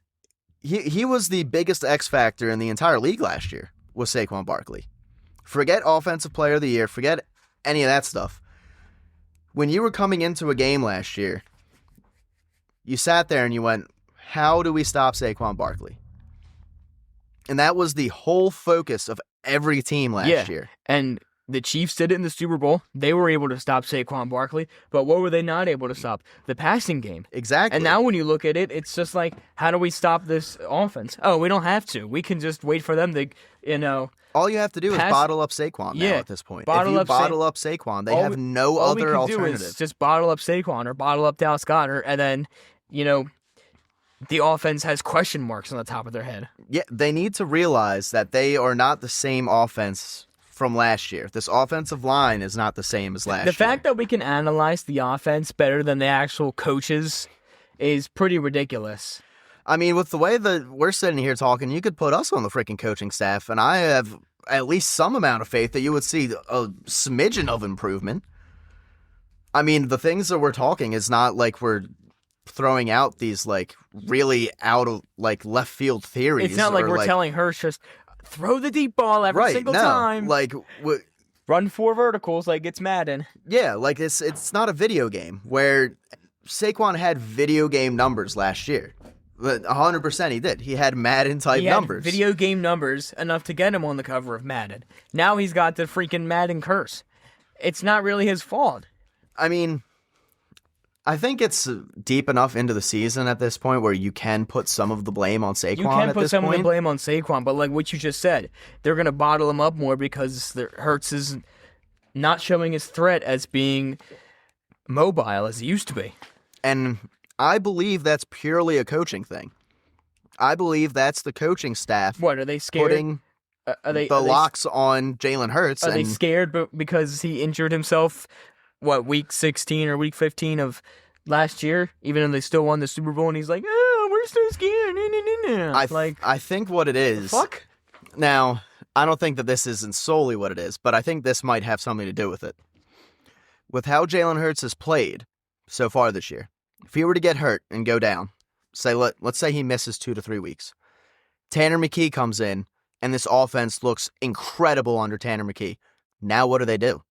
He was the biggest X factor in the entire league last year, was Saquon Barkley. Forget offensive player of the year, forget any of that stuff. when you were coming into a game last year, you sat there and you went, how do we stop Saquon Barkley? And that was the whole focus of every team last year. And the Chiefs did it in the Super Bowl. They were able to stop Saquon Barkley, but what were they not able to stop? The passing game. Exactly. And now when you look at it, it's just like, how do we stop this offense? Oh, we don't have to. We can just wait for them to, all you have to do is bottle up Saquon now at this point. If you bottle up Saquon, they have no other alternative. All we can do is just bottle up Saquon or bottle up Dallas Goedert, and then, the offense has question marks on the top of their head. Yeah, they need to realize that they are not the same offense from last year. This offensive line is not the same as last year. The fact that we can analyze the offense better than the actual coaches is pretty ridiculous. I mean, with the way that we're sitting here talking, you could put us on the freaking coaching staff, and I have at least some amount of faith that you would see a smidgen of improvement. I mean, the things that we're talking is not like we're throwing out these like really out of like left field theories. It's not like we're telling her just throw the deep ball every single time. Like run 4 verticals like it's Madden. Yeah, like it's not a video game where Saquon had video game numbers last year. 100% he did. He had Madden type numbers. Video game numbers enough to get him on the cover of Madden. Now he's got the freaking Madden curse. It's not really his fault. I mean, I think it's deep enough into the season at this point where you can put some of the blame on Saquon. You can put some of the blame on Saquon, but like what you just said, they're going to bottle him up more because Hurts is not showing his threat as being mobile as he used to be. And I believe that's purely a coaching thing. I believe that's the coaching staff. What, are they scared? Putting locks on Jalen Hurts. Are they scared because he injured himself? Week 16 or week 15 of last year, even though they still won the Super Bowl, and he's like, oh, we're so scared. I think what it is... Fuck? Now, I don't think that this isn't solely what it is, but I think this might have something to do with it. With how Jalen Hurts has played so far this year, if he were to get hurt and go down, let's say he misses 2 to 3 weeks, Tanner McKee comes in, and this offense looks incredible under Tanner McKee. Now what do?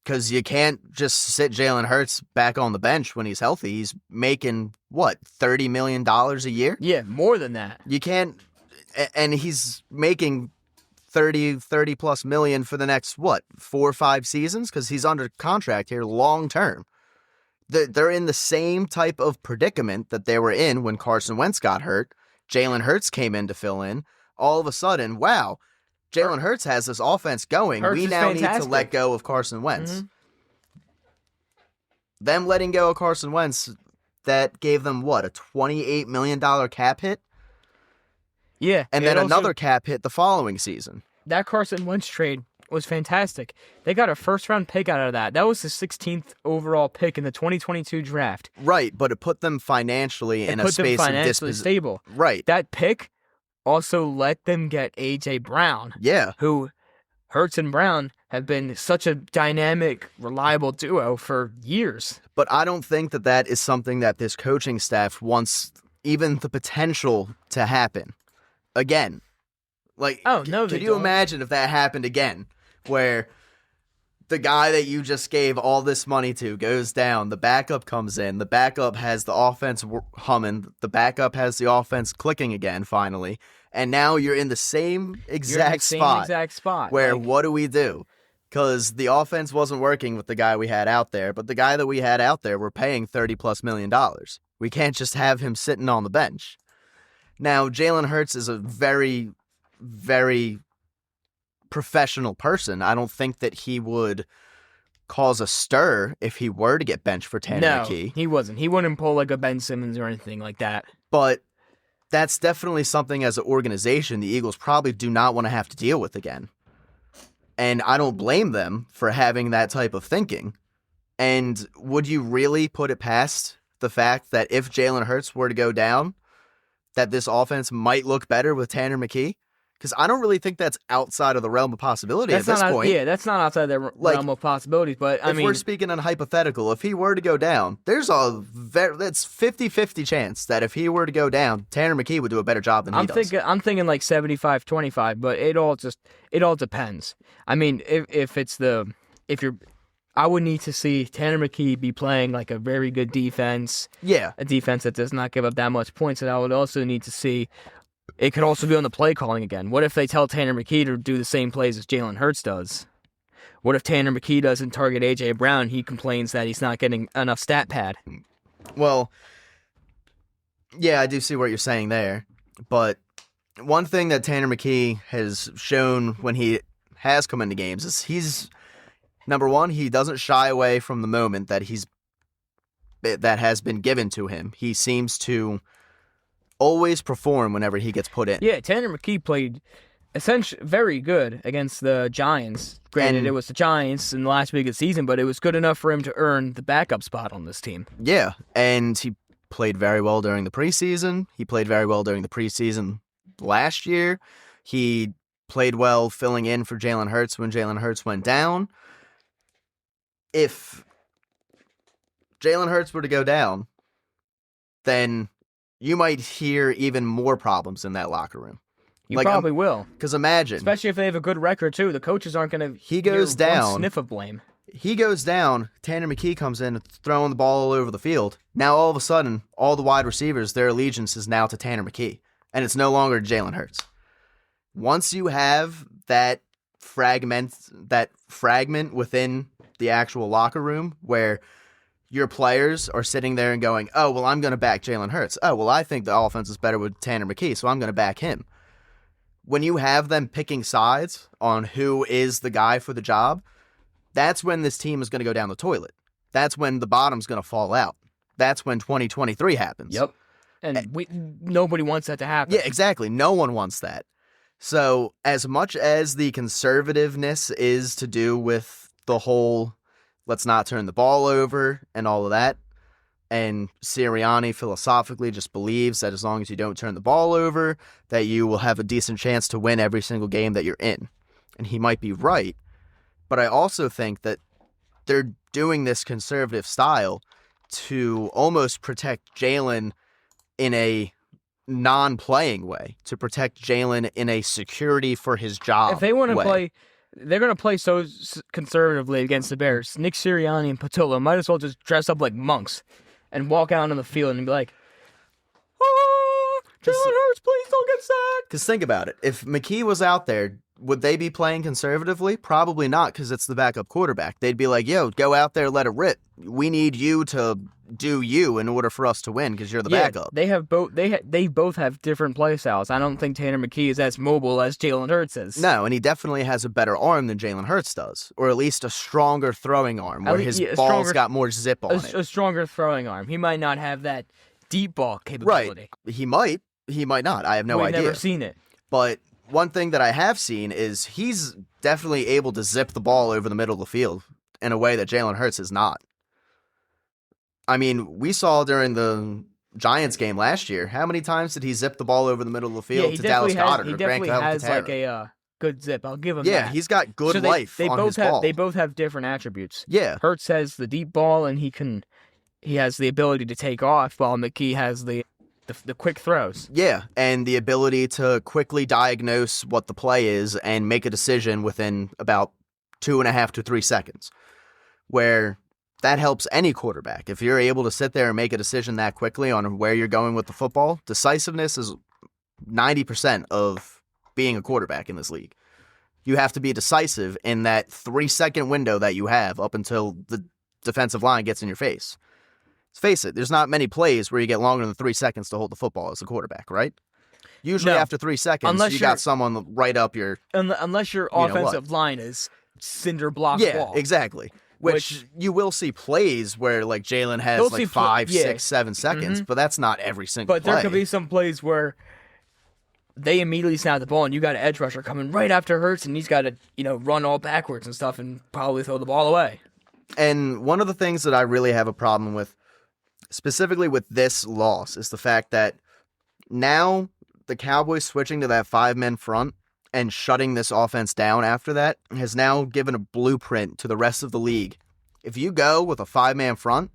Because you can't just sit Jalen Hurts back on the bench when he's healthy. He's making, $30 million a year? Yeah, more than that. You can't, and he's making 30 plus million for the next, 4 or 5 seasons? Because he's under contract here long term. They're in the same type of predicament that they were in when Carson Wentz got hurt. Jalen Hurts came in to fill in. All of a sudden, wow, Jalen Hurts has this offense going. We now need to let go of Carson Wentz. Mm-hmm. Them letting go of Carson Wentz, that gave them, a $28 million cap hit? Yeah. And then another cap hit the following season. That Carson Wentz trade was fantastic. They got a first-round pick out of that. That was the 16th overall pick in the 2022 draft. Right, but it put them financially in a space of disposition. Stable. Right. That pick also let them get A.J. Brown. Yeah. Who, Hurts and Brown, have been such a dynamic, reliable duo for years. But I don't think that is something that this coaching staff wants even the potential to happen again. Like, could you imagine if that happened again, where the guy that you just gave all this money to goes down, the backup comes in, the backup has the offense humming, the backup has the offense clicking again finally, and now you're in the same exact spot. Where what do we do? Because the offense wasn't working with the guy we had out there, but the guy that we had out there, we're paying $30+ million. We can't just have him sitting on the bench. Now, Jalen Hurts is a very, very professional person. I don't think that he would cause a stir if he were to get benched for Tanner McKee. No, he wasn't. He wouldn't pull like a Ben Simmons or anything like that. But that's definitely something as an organization the Eagles probably do not want to have to deal with again. And I don't blame them for having that type of thinking. And would you really put it past the fact that if Jalen Hurts were to go down, that this offense might look better with Tanner McKee? Because I don't really think that's outside of the realm of possibility at this point. Yeah, that's not outside the realm of possibilities. But I mean, if we're speaking on hypothetical, if he were to go down, there's that's 50-50 chance that if he were to go down, Tanner McKee would do a better job than he does. I'm thinking like 75-25, but it all depends. I mean, if you're I would need to see Tanner McKee be playing like a very good defense, Yeah. a defense that does not give up that much points, and I would also need to see it could also be on the play calling again. What if they tell Tanner McKee to do the same plays as Jalen Hurts does? What if Tanner McKee doesn't target A.J. Brown? He complains that he's not getting enough stat pad. Well, yeah, I do see what you're saying there. But one thing that Tanner McKee has shown when he has come into games is number one, he doesn't shy away from the moment that has been given to him. He seems to always perform whenever he gets put in. Yeah, Tanner McKee played essentially very good against the Giants. Granted, it was the Giants in the last week of the season, but it was good enough for him to earn the backup spot on this team. Yeah, and he played very well during the preseason. He played very well during the preseason last year. He played well filling in for Jalen Hurts when Jalen Hurts went down. If Jalen Hurts were to go down, then you might hear even more problems in that locker room. You probably will. Because imagine. Especially if they have a good record, too. The coaches aren't going to He goes down. One sniff of blame. He goes down. Tanner McKee comes in, throwing the ball all over the field. Now, all of a sudden, all the wide receivers, their allegiance is now to Tanner McKee. And it's no longer Jalen Hurts. Once you have that fragment within the actual locker room where your players are sitting there and going, oh, well, I'm going to back Jalen Hurts. Oh, well, I think the offense is better with Tanner McKee, so I'm going to back him. When you have them picking sides on who is the guy for the job, that's when this team is going to go down the toilet. That's when the bottom's going to fall out. That's when 2023 happens. Yep. And nobody wants that to happen. Yeah, exactly. No one wants that. So as much as the conservativeness is to do with the whole let's not turn the ball over and all of that, and Sirianni philosophically just believes that as long as you don't turn the ball over, that you will have a decent chance to win every single game that you're in. And he might be right, but I also think that they're doing this conservative style to almost protect Jalen in a non-playing way, to protect Jalen in a security for his job. If they want to play, they're going to play so conservatively against the Bears. Nick Sirianni and Patillo might as well just dress up like monks and walk out on the field and be like, oh, Jalen Hurts, please don't get sacked. Because think about it. If McKee was out there, would they be playing conservatively? Probably not, because it's the backup quarterback. They'd be like, yo, go out there, let it rip. We need you to do you in order for us to win, because you're the backup. They have both. They both have different play styles. I don't think Tanner McKee is as mobile as Jalen Hurts is. No, and he definitely has a better arm than Jalen Hurts does, or at least a stronger throwing arm, where his ball's got more zip on it. A stronger throwing arm. He might not have that deep ball capability. Right. He might. He might not. I have no idea. I've never seen it. But one thing that I have seen is he's definitely able to zip the ball over the middle of the field in a way that Jalen Hurts is not. I mean, we saw during the Giants game last year, how many times did he zip the ball over the middle of the field to Dallas Goedert He or Grant definitely has Calcaterra? like a good zip. I'll give him that. Yeah, he's got good life on his ball. They both have different attributes. Yeah. Hurts has the deep ball, and he has the ability to take off, while McKee has the quick throws. Yeah, and the ability to quickly diagnose what the play is and make a decision within about 2.5 to 3 seconds, where that helps any quarterback. If you're able to sit there and make a decision that quickly on where you're going with the football, decisiveness is 90% of being a quarterback in this league. You have to be decisive in that 3-second window that you have up until the defensive line gets in your face. Let's face it, there's not many plays where you get longer than 3 seconds to hold the football as a quarterback, right? Usually after 3 seconds, you got someone right up your... Unless your offensive line is cinder block wall. Yeah, exactly. Which you will see plays where like Jalen has like 5, 6, 7 seconds, but that's not every single play. But there could be some plays where they immediately snap the ball and you got an edge rusher coming right after Hurts and he's got to, run all backwards and stuff and probably throw the ball away. And one of the things that I really have a problem with, specifically with this loss, is the fact that now the Cowboys switching to that 5-man front and shutting this offense down after that has now given a blueprint to the rest of the league. If you go with a 5-man front,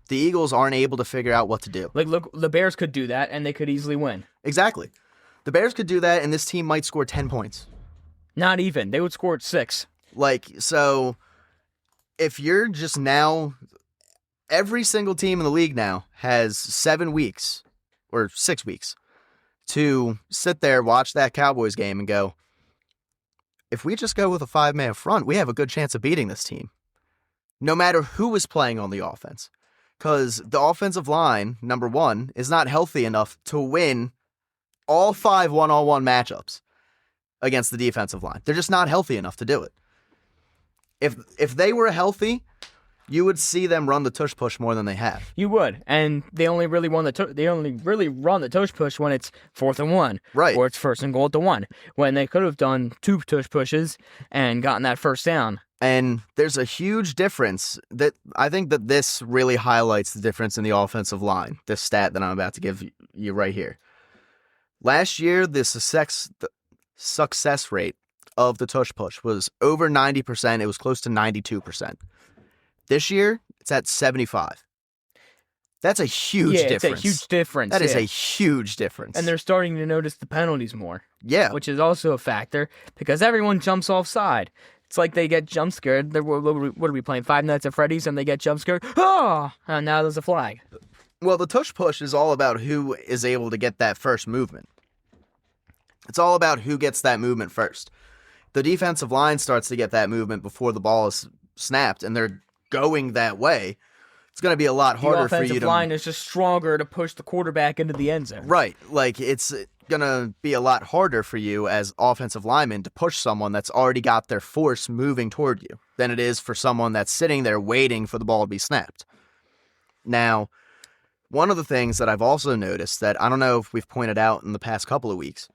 the Eagles aren't able to figure out what to do. Like, look, the Bears could do that, and they could easily win. Exactly. The Bears could do that, and this team might score 10 points. Not even. They would score 6. So if you're just now, every single team in the league now has 7 weeks or 6 weeks to sit there, watch that Cowboys game and go, if we just go with a 5-man front, we have a good chance of beating this team, no matter who is playing on the offense. Because the offensive line, number one, is not healthy enough to win all 5 one-on-one matchups against the defensive line. They're just not healthy enough to do it. If they were healthy, you would see them run the tush push more than they have. You would, and they only really run the tush push when it's 4th and 1, Right? or it's 1st and goal at the 1, when they could have done 2 tush pushes and gotten that first down. And there's a huge difference that I think that this really highlights the difference in the offensive line. This stat that I'm about to give you right here. Last year, the success rate of the tush push was over 90%. It was close to 92%. This year, it's at 75. That's a huge difference. It's a huge difference. That is a huge difference. And they're starting to notice the penalties more. Yeah. Which is also a factor because everyone jumps offside. It's like they get jump scared. What are we playing? 5 Nights at Freddy's, and they get jump scared. Oh! And now there's a flag. Well, the tush push is all about who is able to get that first movement. It's all about who gets that movement first. The defensive line starts to get that movement before the ball is snapped, and they're going that way. It's going to be a lot harder for you to... The offensive line is just stronger to push the quarterback into the end zone. Right. Like, it's going to be a lot harder for you as offensive linemen to push someone that's already got their force moving toward you than it is for someone that's sitting there waiting for the ball to be snapped. Now, one of the things that I've also noticed that I don't know if we've pointed out in the past couple of weeks,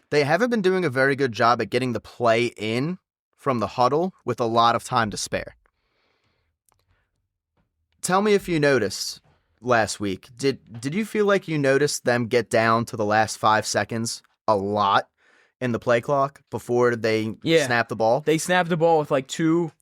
they haven't been doing a very good job at getting the play in from the huddle with a lot of time to spare. Tell me if you noticed last week. Did you feel like you noticed them get down to the last 5 seconds a lot in the play clock before they snap the ball? They snapped the ball with like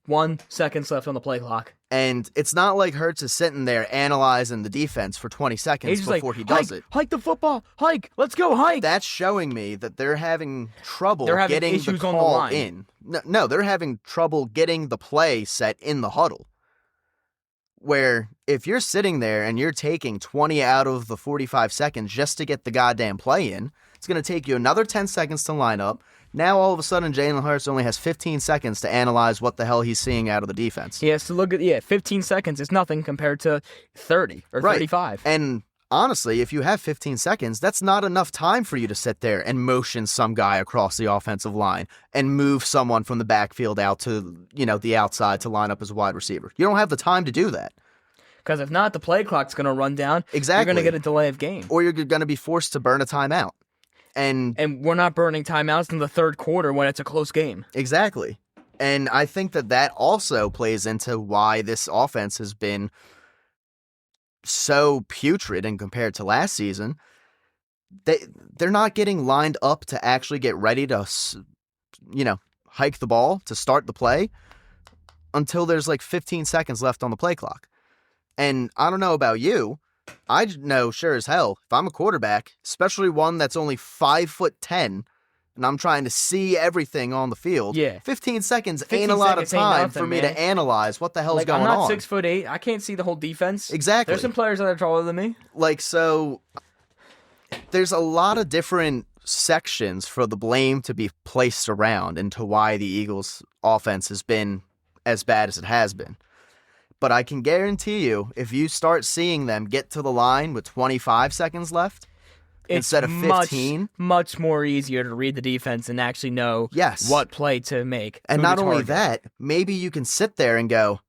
1 seconds left on the play clock. And it's not like Hurts is sitting there analyzing the defense for 20 seconds before he does it. Hike the football. Hike. Let's go. Hike. That's showing me that they're having trouble getting issues the on the call line. in. No, they're having trouble getting the play set in the huddle. Where if you're sitting there and you're taking 20 out of the 45 seconds just to get the goddamn play in, it's going to take you another 10 seconds to line up. Now, all of a sudden, Jalen Hurts only has 15 seconds to analyze what the hell he's seeing out of the defense. He has to look at, 15 seconds is nothing compared to 30 or 35. And honestly, if you have 15 seconds, that's not enough time for you to sit there and motion some guy across the offensive line and move someone from the backfield out to, the outside to line up as a wide receiver. You don't have the time to do that. Because if not, the play clock's going to run down. Exactly. You're going to get a delay of game. Or you're going to be forced to burn a timeout. And we're not burning timeouts in the third quarter when it's a close game. Exactly. And I think that also plays into why this offense has been so putrid and compared to last season. They're not getting lined up to actually get ready to, hike the ball to start the play until there's like 15 seconds left on the play clock. And I don't know about you, I know sure as hell, if I'm a quarterback, especially one that's only 5'10", and I'm trying to see everything on the field, 15 seconds ain't a lot of time for me to analyze what the hell's going on. I'm not 6'8", I can't see the whole defense. Exactly. There's some players that are taller than me. So there's a lot of different sections for the blame to be placed around into why the Eagles' offense has been as bad as it has been. But I can guarantee you, if you start seeing them get to the line with 25 seconds left instead of 15... much more easier to read the defense and actually know what play to make. And not only that, maybe you can sit there and go,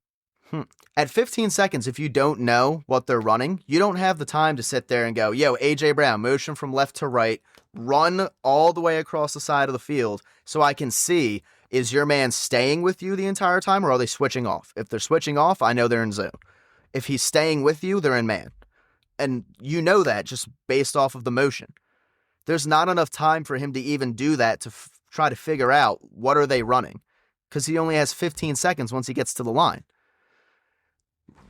at 15 seconds, if you don't know what they're running, you don't have the time to sit there and go, A.J. Brown, motion from left to right, run all the way across the side of the field so I can see... Is your man staying with you the entire time, or are they switching off? If they're switching off, I know they're in zone. If he's staying with you, they're in man. And you know that just based off of the motion. There's not enough time for him to even do that to try to figure out what are they running, because he only has 15 seconds once he gets to the line.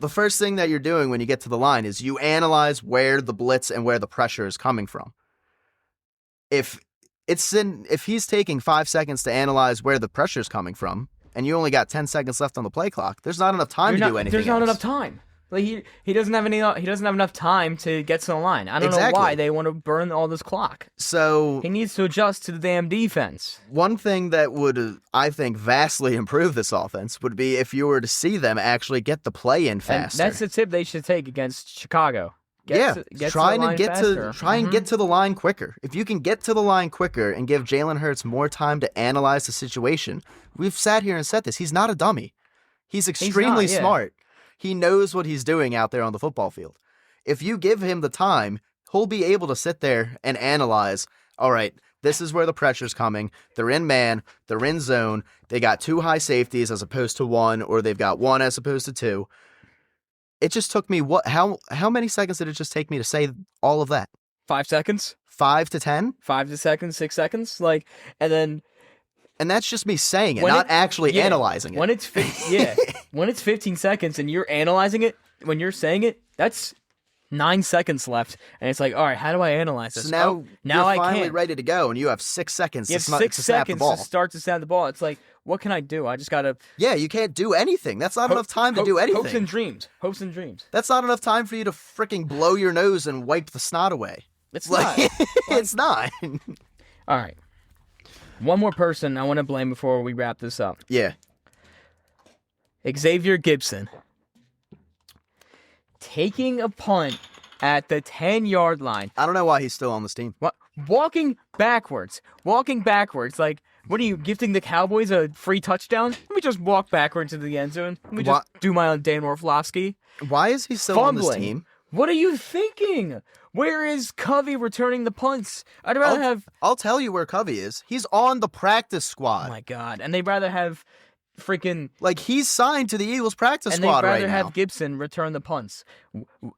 The first thing that you're doing when you get to the line is you analyze where the blitz and where the pressure is coming from. If he's taking 5 seconds to analyze where the pressure is coming from, and you only got 10 seconds left on the play clock, there's not enough time to do anything There's not else. enough time. Like he doesn't have enough time to get to the line. I don't know Exactly. why they want to burn all this clock. So He needs to adjust to the damn defense. one thing that would, I think, vastly improve this offense would be if you were to see them actually get the play in And faster. that's the tip they should take against Chicago. Try and get to the line quicker. If you can get to the line quicker and give Jalen Hurts more time to analyze the situation, we've sat here and said this. He's not a dummy. He's extremely smart. He knows what he's doing out there on the football field. If you give him the time, he'll be able to sit there and analyze, all right, this is where the pressure's coming. They're in man. They're in zone. They got 2 high safeties as opposed to 1, or they've got 1 as opposed to 2. It just took me how many seconds did it just take me to say all of that? 5 seconds? 5 to 10? 5 seconds, 6 seconds? And that's just me saying it, not actually analyzing it. When it's when it's 15 seconds and you're analyzing it, when you're saying it, that's 9 seconds left, and it's like, all right, how do I analyze this? So now I you're finally can't. ready to go, and you have 6 seconds You to, have 6 to snap the seconds ball. to start to snap the ball. It's like, what can I do? I just gotta. Yeah, you can't do anything. That's not enough time to do anything. Hopes and dreams. Hopes and dreams. That's not enough time for you to freaking blow your nose and wipe the snot away. It's Like, not. it's not. All right. One more person I want to blame before we wrap this up. Yeah. Xavier Gibson. Taking a punt at the 10-yard line. I don't know why he's still on this team. What? Walking backwards. Like, what are you, gifting the Cowboys a free touchdown? Let me just walk backwards into the end zone. Let me just do my own Dan Orlovsky. Why is he still on this team? What are you thinking? Where is Covey returning the punts? I'd rather have... I'll tell you where Covey is. He's on the practice squad. Oh, my God. And they'd rather have freaking... Like, he's signed to the Eagles practice and squad right now. they'd rather have Gibson return the punts.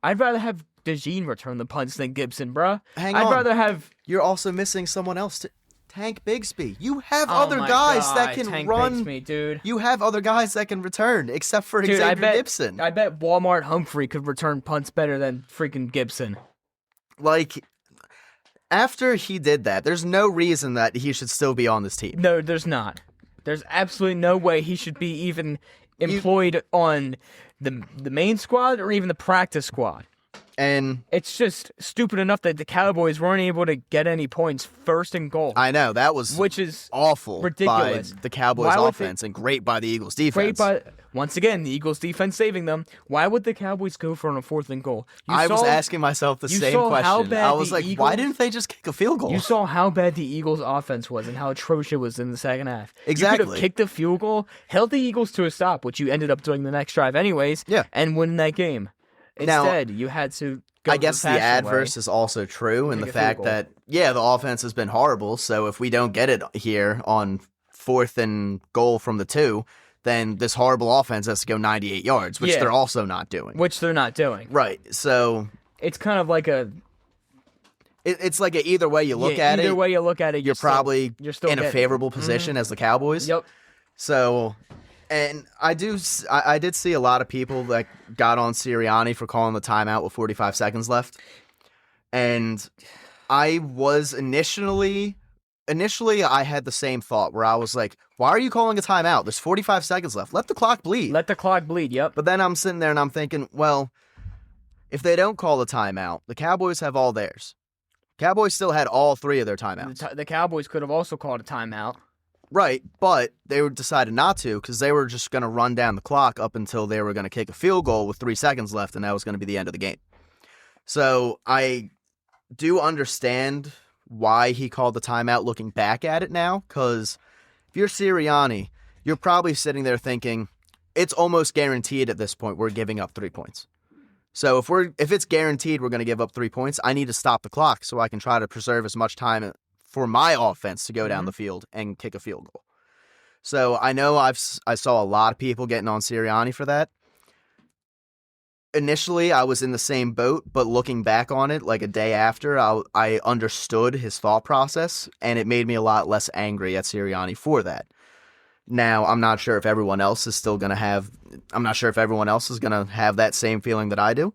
I'd rather have DeJean return the punts than Gibson, bruh. Hang on. I'd rather have... You're also missing someone else to... Tank Bigsby. You have Oh other my guys God, that can Tank run. Bigsby, dude. You have other guys that can return, except for Dude, Xavier Gibson. I bet Walmart Humphrey could return punts better than freaking Gibson. Like, after he did that, there's no reason that he should still be on this team. No, there's not. There's absolutely no way he should be even employed on the main squad or even the practice squad. And it's just stupid enough that the Cowboys weren't able to get any points first and goal. I know, that was which is awful ridiculous. By the Cowboys offense and great by the Eagles defense. Once again, the Eagles defense saving them. Why would the Cowboys go for on a 4th and goal? I was asking myself the same question. I was like, why didn't they just kick a field goal? You saw how bad the Eagles offense was and how atrocious it was in the second half. Exactly. You could have kicked the field goal, held the Eagles to a stop, which you ended up doing the next drive anyways, and win that game. Instead, you had to go I guess the adverse is also true in the fact that, the offense has been horrible, so if we don't get it here on 4th and goal from the 2, then this horrible offense has to go 98 yards, which they're also not doing. Right, so... It's kind of like a... It's like either way you look at it. Either way you look at it, you're probably in a favorable position as the Cowboys. Yep. So... And I did see a lot of people that got on Sirianni for calling the timeout with 45 seconds left. And I was initially I had the same thought where I was like, why are you calling a timeout? There's 45 seconds left. Let the clock bleed. Yep. But then I'm sitting there and I'm thinking, well, if they don't call the timeout, the Cowboys have all theirs. Cowboys still had all 3 of their timeouts. The Cowboys could have also called a timeout. Right, but they decided not to because they were just going to run down the clock up until they were going to kick a field goal with 3 seconds left, and that was going to be the end of the game. So I do understand why he called the timeout looking back at it now, because if you're Sirianni, you're probably sitting there thinking, it's almost guaranteed at this point we're giving up 3 points. So if it's guaranteed we're going to give up 3 points, I need to stop the clock so I can try to preserve as much time for my offense to go down the field and kick a field goal. So I know I saw a lot of people getting on Sirianni for that. Initially, I was in the same boat, but looking back on it, like a day after, I understood his thought process, and it made me a lot less angry at Sirianni for that. Now, I'm not sure if everyone else is that same feeling that I do,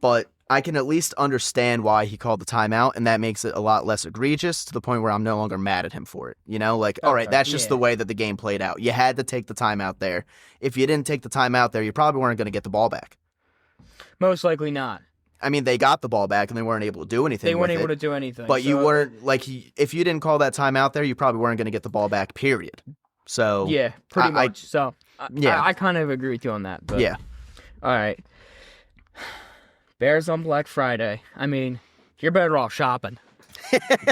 but I can at least understand why he called the timeout, and that makes it a lot less egregious to the point where I'm no longer mad at him for it. You know, like, all right, that's just the way that the game played out. You had to take the timeout there. If you didn't take the timeout there, you probably weren't going to get the ball back. Most likely not. I mean, they got the ball back and they weren't able to do anything. They weren't able to do anything. But you weren't, like, if you didn't call that timeout there, you probably weren't going to get the ball back, period. So yeah, pretty much. I kind of agree with you on that. But, yeah. All right. Bears on Black Friday. I mean, you're better off shopping.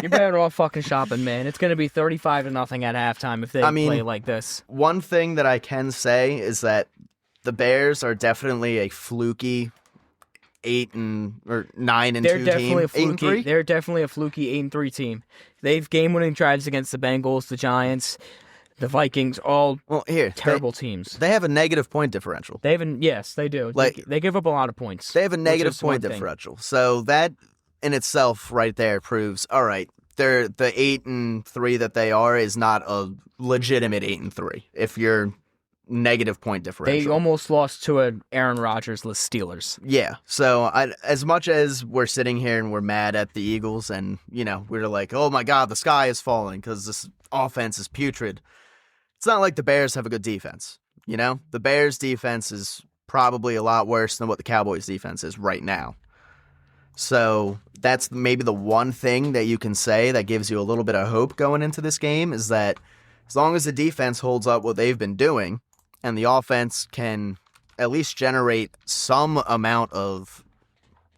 You're better off fucking shopping, man. It's going to be 35-0 at halftime if they play like this. One thing that I can say is that the Bears are definitely a fluky 9-2 team. They're definitely a fluky 8-3 team. They've game-winning drives against the Bengals, the Giants, the Vikings, all terrible teams. They have a negative point differential. Yes, they do. Like, they give up a lot of points. They have a negative point differential. So that in itself right there proves, all right, the 8-3 that they are is not a legitimate 8-3 if you're negative point differential. They almost lost to an Aaron Rodgers-less Steelers. Yeah. So as much as we're sitting here and we're mad at the Eagles and, we're like, oh my God, the sky is falling because this offense is putrid. It's not like the Bears have a good defense, The Bears' defense is probably a lot worse than what the Cowboys' defense is right now. So that's maybe the one thing that you can say that gives you a little bit of hope going into this game is that as long as the defense holds up what they've been doing and the offense can at least generate some amount of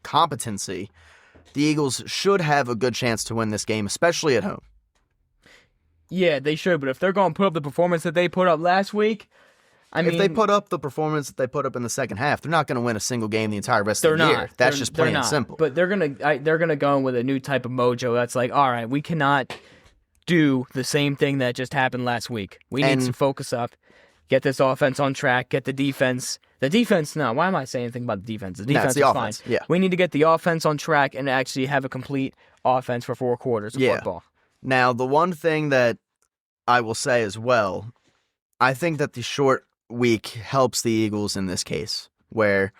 competency, the Eagles should have a good chance to win this game, especially at home. Yeah, they should, but if they're going to put up the performance that they put up last week, if they put up the performance that they put up in the second half, they're not going to win a single game the entire rest of the year. That's just plain and simple. But they're gonna go in with a new type of mojo. That's like, all right, we cannot do the same thing that just happened last week. We need to focus up, get this offense on track, get the defense. The defense, no. Why am I saying anything about the defense? The defense is fine. Yeah. We need to get the offense on track and actually have a complete offense for 4 quarters of football. Now, the one thing that I will say as well, I think that the short week helps the Eagles in this case, where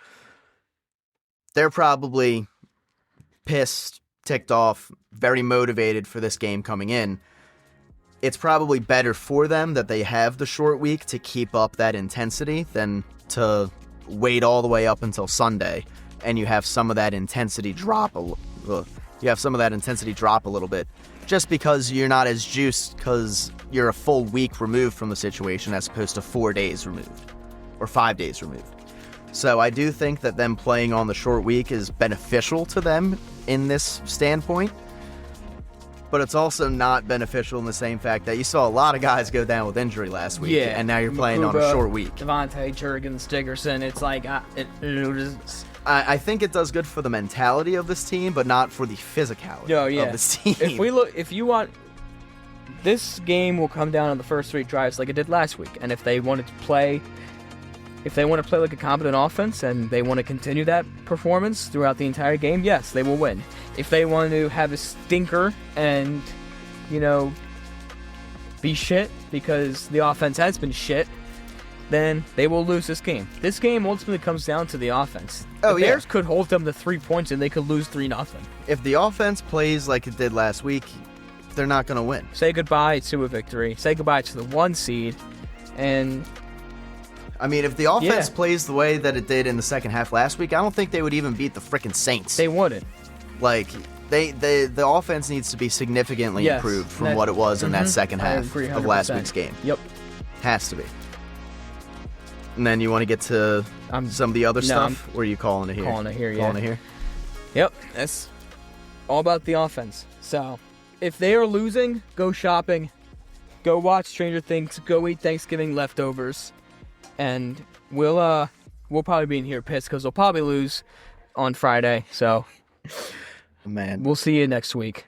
they're probably pissed, ticked off, very motivated for this game coming in. It's probably better for them that they have the short week to keep up that intensity than to wait all the way up until Sunday and you have some of that intensity drop a little bit just because you're not as juiced because you're a full week removed from the situation as opposed to 4 days removed or 5 days removed. So I do think that them playing on the short week is beneficial to them in this standpoint. But it's also not beneficial in the same fact that you saw a lot of guys go down with injury last week, and now you're playing on a short week. Devontae, Jurgen, Stigerson, it's like... I think it does good for the mentality of this team, but not for the physicality of this team. If you want... This game will come down on the first 3 drives like it did last week, and if they want to play like a competent offense and they want to continue that performance throughout the entire game, yes, they will win. If they want to have a stinker and, be shit because the offense has been shit, then they will lose this game. This game ultimately comes down to the offense. The Bears could hold them to 3 points and they could lose 3-0. If the offense plays like it did last week, they're not going to win. Say goodbye to a victory. Say goodbye to the 1 seed. And... I mean, if the offense plays the way that it did in the second half last week, I don't think they would even beat the freaking Saints. They wouldn't. Like, the offense needs to be significantly improved from what it was in that second half of last week's game. Yep. Has to be. And then you want to get to some of the other stuff? Or are you calling it here? Calling it here, Calling it here? Yep. That's all about the offense. So, if they are losing, go shopping. Go watch Stranger Things. Go eat Thanksgiving leftovers. And we'll probably be in here pissed because we'll probably lose on Friday. So, man, we'll see you next week.